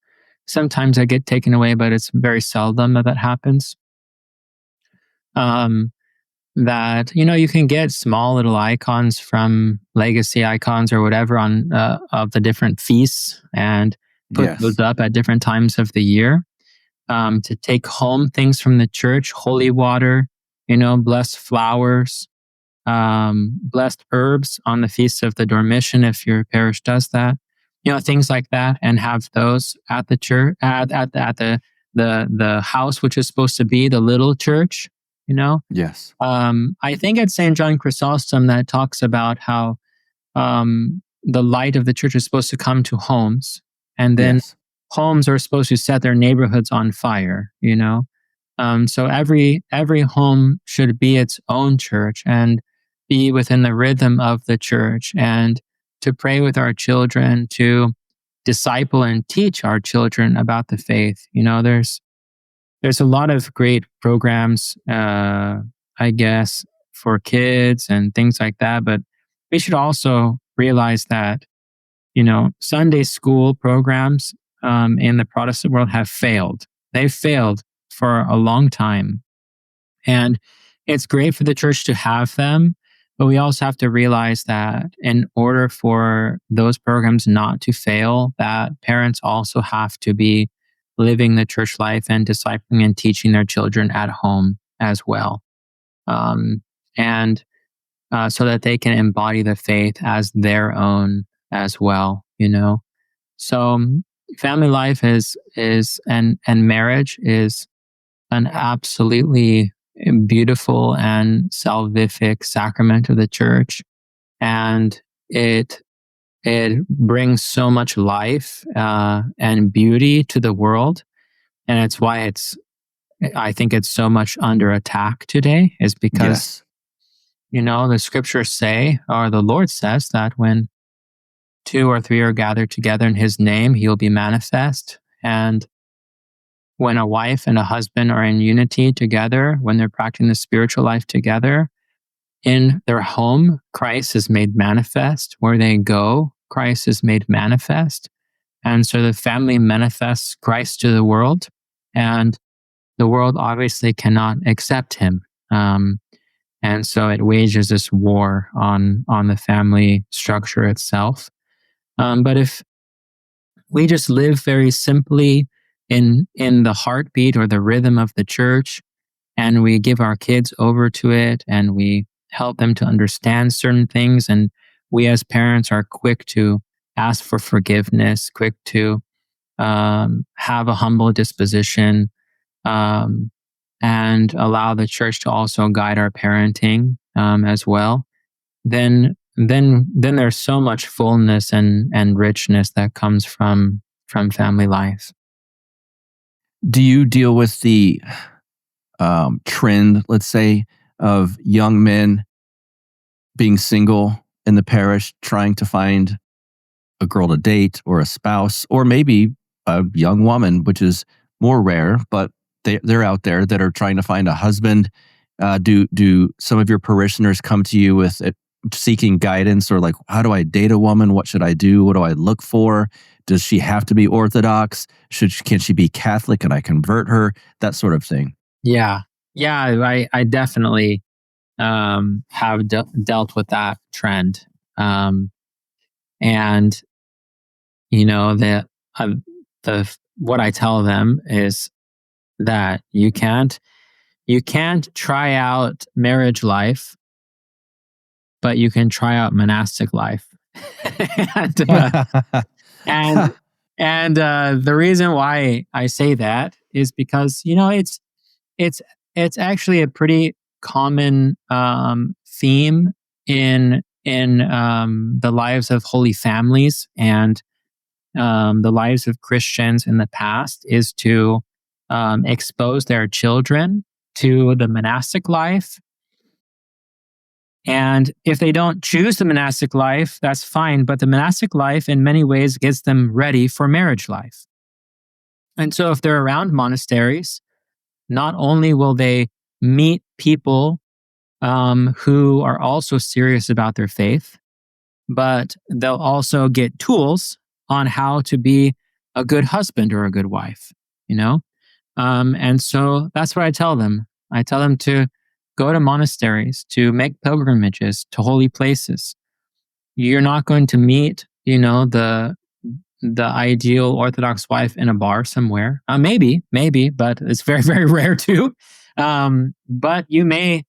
I get taken away, but it's very seldom that happens. That you can get small little icons from legacy icons or whatever on of the different feasts and put those up at different times of the year. To take home things from the church, holy water, blessed flowers, blessed herbs on the feast of the Dormition if your parish does that, things like that, and have those at the church, at the house, which is supposed to be the little church. Yes. I think it's St. John Chrysostom that talks about how the light of the church is supposed to come to homes, and then homes are supposed to set their neighborhoods on fire. So every home should be its own church and be within the rhythm of the church, and to pray with our children, to disciple and teach our children about the faith. There's a lot of great programs, I guess, for kids and things like that. But we should also realize that, Sunday school programs in the Protestant world have failed. They've failed for a long time. And it's great for the church to have them, but we also have to realize that in order for those programs not to fail, that parents also have to be living the church life and discipling and teaching their children at home as well. And so that they can embody the faith as their own as well, So family life is and marriage is an absolutely beautiful and salvific sacrament of the church. And it brings so much life and beauty to the world. And it's why I think it's so much under attack today, is because, the scriptures say, or the Lord says, that when 2 or 3 are gathered together in his name, he will be manifest. And when a wife and a husband are in unity together, when they're practicing the spiritual life together, in their home, Christ is made manifest. Where they go, Christ is made manifest. And so the family manifests Christ to the world, and the world obviously cannot accept him. And so it wages this war on the family structure itself. But if we just live very simply in the heartbeat or the rhythm of the church, and we give our kids over to it, and we help them to understand certain things, and we as parents are quick to ask for forgiveness, quick to have a humble disposition, and allow the church to also guide our parenting as well, then there's so much fullness and richness that comes from family life. Do you deal with the trend, let's say, of young men being single in the parish, trying to find a girl to date or a spouse, or maybe a young woman, which is more rare, but they're out there that are trying to find a husband? Do some of your parishioners come to you with seeking guidance, or like, how do I date a woman? What should I do? What do I look for? Does she have to be Orthodox? Can she be Catholic? Can I convert her? That sort of thing. Yeah. I definitely have dealt with that trend. And the what I tell them is that you can't try out marriage life, but you can try out monastic life. and the reason why I say that is because it's actually a pretty common theme in the lives of holy families and the lives of Christians in the past, is to expose their children to the monastic life. And if they don't choose the monastic life, that's fine. But the monastic life in many ways gets them ready for marriage life. And so if they're around monasteries, not only will they meet people who are also serious about their faith, but they'll also get tools on how to be a good husband or a good wife, And so that's what I tell them. I tell them to go to monasteries, to make pilgrimages to holy places. You're not going to meet, the ideal Orthodox wife in a bar somewhere. Maybe, but it's very, very rare too. But you may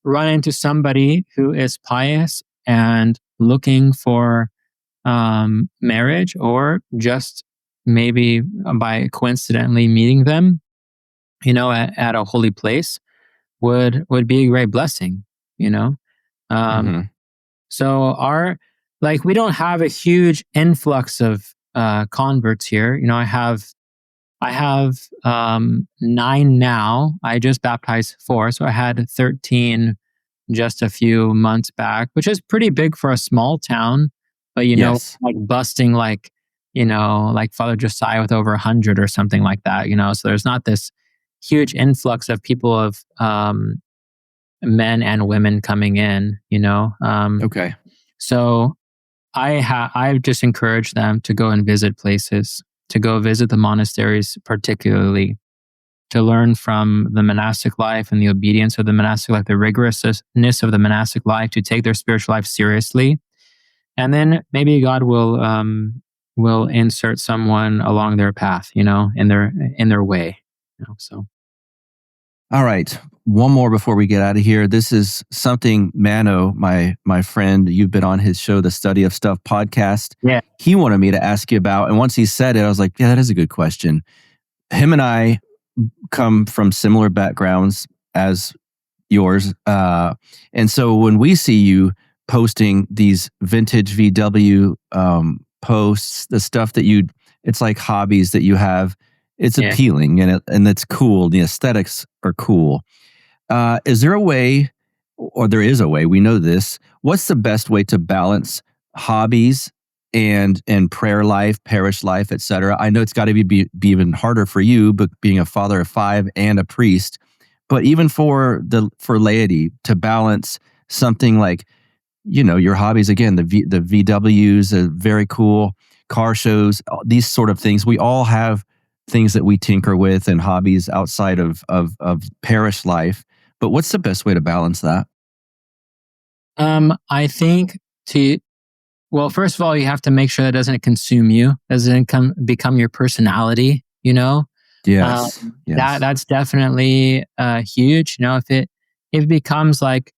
run into somebody who is pious and looking for marriage, or just maybe by coincidentally meeting them, at a holy place would be a great blessing, So we don't have a huge influx of converts here. I have 9 now. I just baptized 4, so I had 13 just a few months back, which is pretty big for a small town. But busting like Father Josiah with over 100 or something like that. So there's not this huge influx of people, of men and women coming in. Okay. So I've just encouraged them to go and visit places, to go visit the monasteries, particularly to learn from the monastic life and the obedience of the monastic life, the rigorousness of the monastic life, to take their spiritual life seriously. And then maybe God will insert someone along their path, in their way. So. All right. One more before we get out of here. This is something Mano, my friend, you've been on his show, the Study of Stuff podcast. Yeah. He wanted me to ask you about, and once he said it, I was like, yeah, that is a good question. Him and I come from similar backgrounds as yours. And so when we see you posting these vintage VW posts, the stuff that it's like hobbies that you have, it's appealing and it's cool. The aesthetics are cool. Is there a way, or there is a way, we know this, what's the best way to balance hobbies and prayer life, parish life, etc.? I know it's got to be even harder for you, but being a father of 5 and a priest, but even for laity to balance something like, your hobbies, again, the VWs are very cool, car shows, these sort of things. We all have things that we tinker with and hobbies outside of parish life. But what's the best way to balance that? I think first of all, you have to make sure that it doesn't consume you, doesn't become your personality, Yes. That's definitely huge. If it becomes like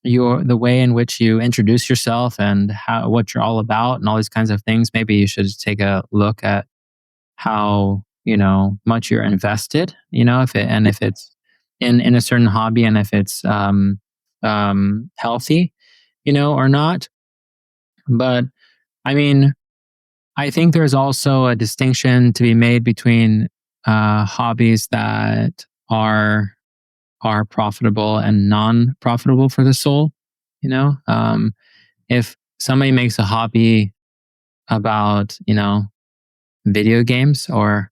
the way in which you introduce yourself and what you're all about and all these kinds of things, maybe you should take a look at how much you're invested, if it's in a certain hobby, and if it's healthy, or not. But I mean, I think there's also a distinction to be made between hobbies that are profitable and non-profitable for the soul. If somebody makes a hobby about video games or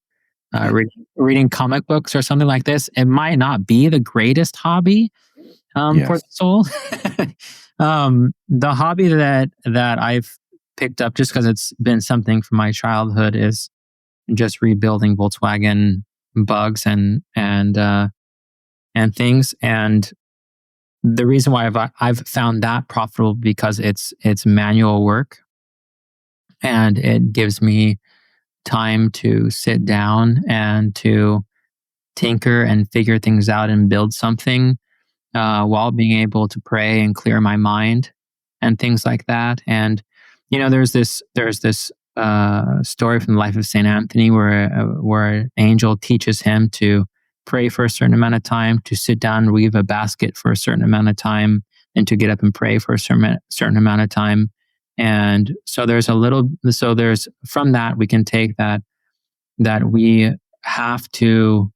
reading comic books or something like this, it might not be the greatest hobby for the soul. The hobby that I've picked up, just because it's been something from my childhood, is just rebuilding Volkswagen bugs and and things. And the reason why I've found that profitable because it's manual work, and it gives me time to sit down and to tinker and figure things out and build something while being able to pray and clear my mind and things like that. And there's this story from the life of Saint Anthony where an angel teaches him to pray for a certain amount of time, to sit down and weave a basket for a certain amount of time, and to get up and pray for a certain amount of time. And so there's from that we can take that we have to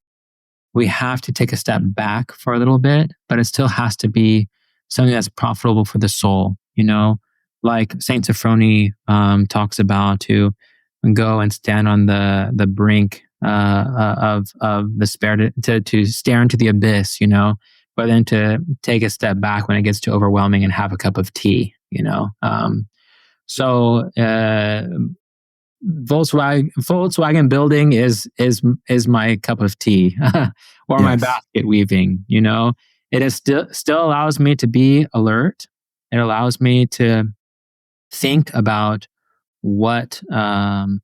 take a step back for a little bit, but it still has to be something that's profitable for the soul. Like Saint Sophrony talks about, to go and stand on the brink of despair, to stare into the abyss, but then to take a step back when it gets too overwhelming and have a cup of tea. So Volkswagen building is my cup of tea, or my basket weaving. It is still allows me to be alert. It allows me to think about what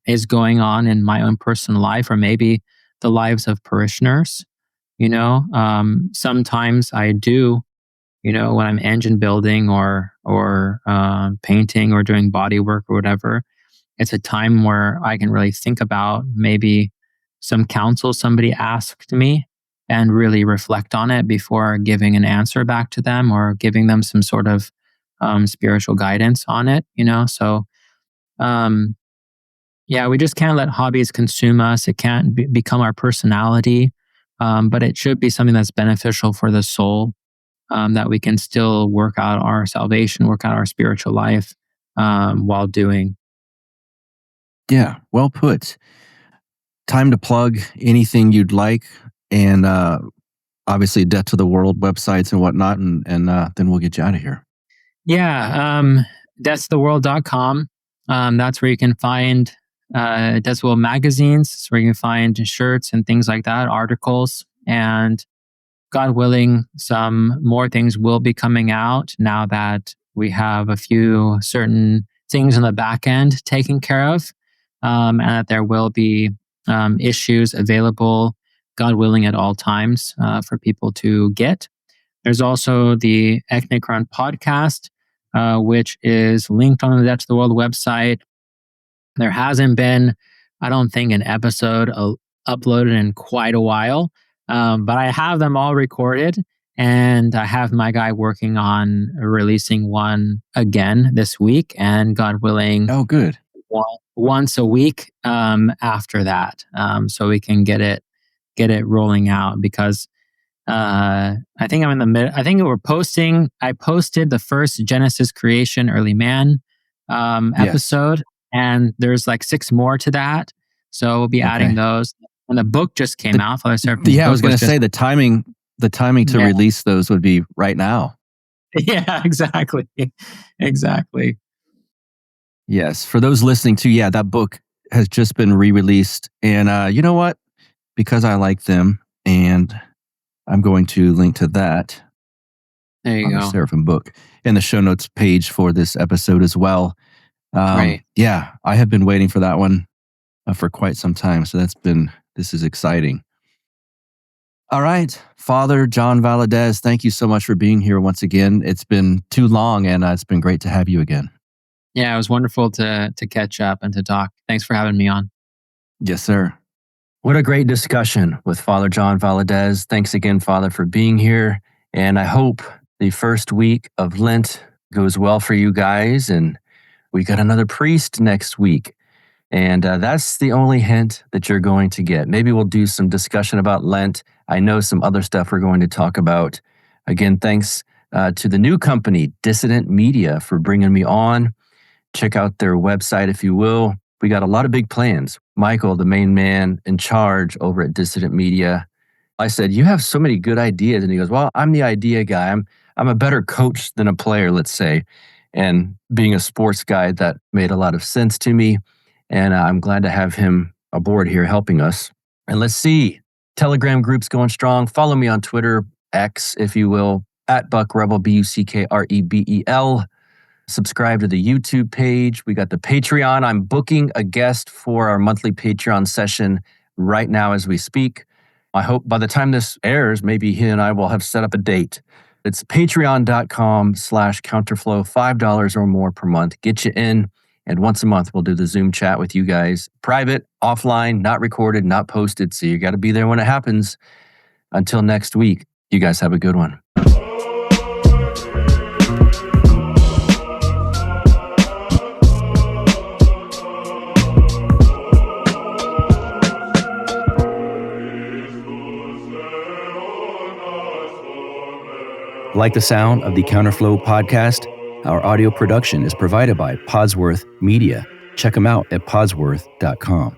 is going on in my own personal life, or maybe the lives of parishioners. Sometimes I do, when I'm engine building or painting or doing body work or whatever, it's a time where I can really think about maybe some counsel somebody asked me and really reflect on it before giving an answer back to them or giving them some sort of spiritual guidance on it, So, we just can't let hobbies consume us. It can't become our personality, but it should be something that's beneficial for the soul, that we can still work out our salvation, work out our spiritual life while doing. Yeah, well put. Time to plug anything you'd like, and obviously Death to the World websites and whatnot, and then we'll get you out of here. Yeah, deathtotheworld.com. That's where you can find Death to the World magazines. It's where you can find shirts and things like that, articles, and God willing, some more things will be coming out now that we have a few certain things in the back end taken care of, and that there will be issues available, God willing, at all times for people to get. There's also the Echinacron podcast, which is linked on the Death to the World website. There hasn't been, I don't think, an episode uploaded in quite a while, but I have them all recorded, and I have my guy working on releasing one again this week, and God willing, oh good, once a week after that, so we can get it rolling out, because I think I'm in the middle. I think I posted the first Genesis creation early man episode, and there's like 6 more to that. So we'll be adding those. And the book just came out. Father Seraphim's I was going to say the timing to release those would be right now. Yeah, exactly. Exactly. Yes. For those listening to, that book has just been re-released. And you know what? Because I like them, and I'm going to link to that. There you go. The Seraphim book in the show notes page for this episode as well. Right. Yeah, I have been waiting for that one for quite some time. So this is exciting. All right, Father John Valadez, thank you so much for being here once again. It's been too long, and it's been great to have you again. Yeah, it was wonderful to catch up and to talk. Thanks for having me on. Yes, sir. What a great discussion with Father John Valadez. Thanks again, Father, for being here. And I hope the first week of Lent goes well for you guys. And we got another priest next week. And that's the only hint that you're going to get. Maybe we'll do some discussion about Lent. I know some other stuff we're going to talk about. Again, thanks to the new company, Dissident Media, for bringing me on. Check out their website if you will. We got a lot of big plans. Michael, the main man in charge over at Dissident Media, I said, you have so many good ideas. And he goes, well, I'm the idea guy. I'm a better coach than a player, let's say. And being a sports guy, that made a lot of sense to me. And I'm glad to have him aboard here helping us. And let's see, Telegram group's going strong. Follow me on Twitter, X, if you will, at Buck Rebel, BUCKREBEL. Subscribe to the YouTube page. We got the Patreon. I'm booking a guest for our monthly Patreon session right now as we speak. I hope by the time this airs, maybe he and I will have set up a date. It's patreon.com/counterflow, $5 or more per month. Get you in. And once a month, we'll do the Zoom chat with you guys. Private, offline, not recorded, not posted. So you got to be there when it happens. Until next week, you guys have a good one. Like the sound of the Counterflow Podcast? Our audio production is provided by Podsworth Media. Check them out at podsworth.com.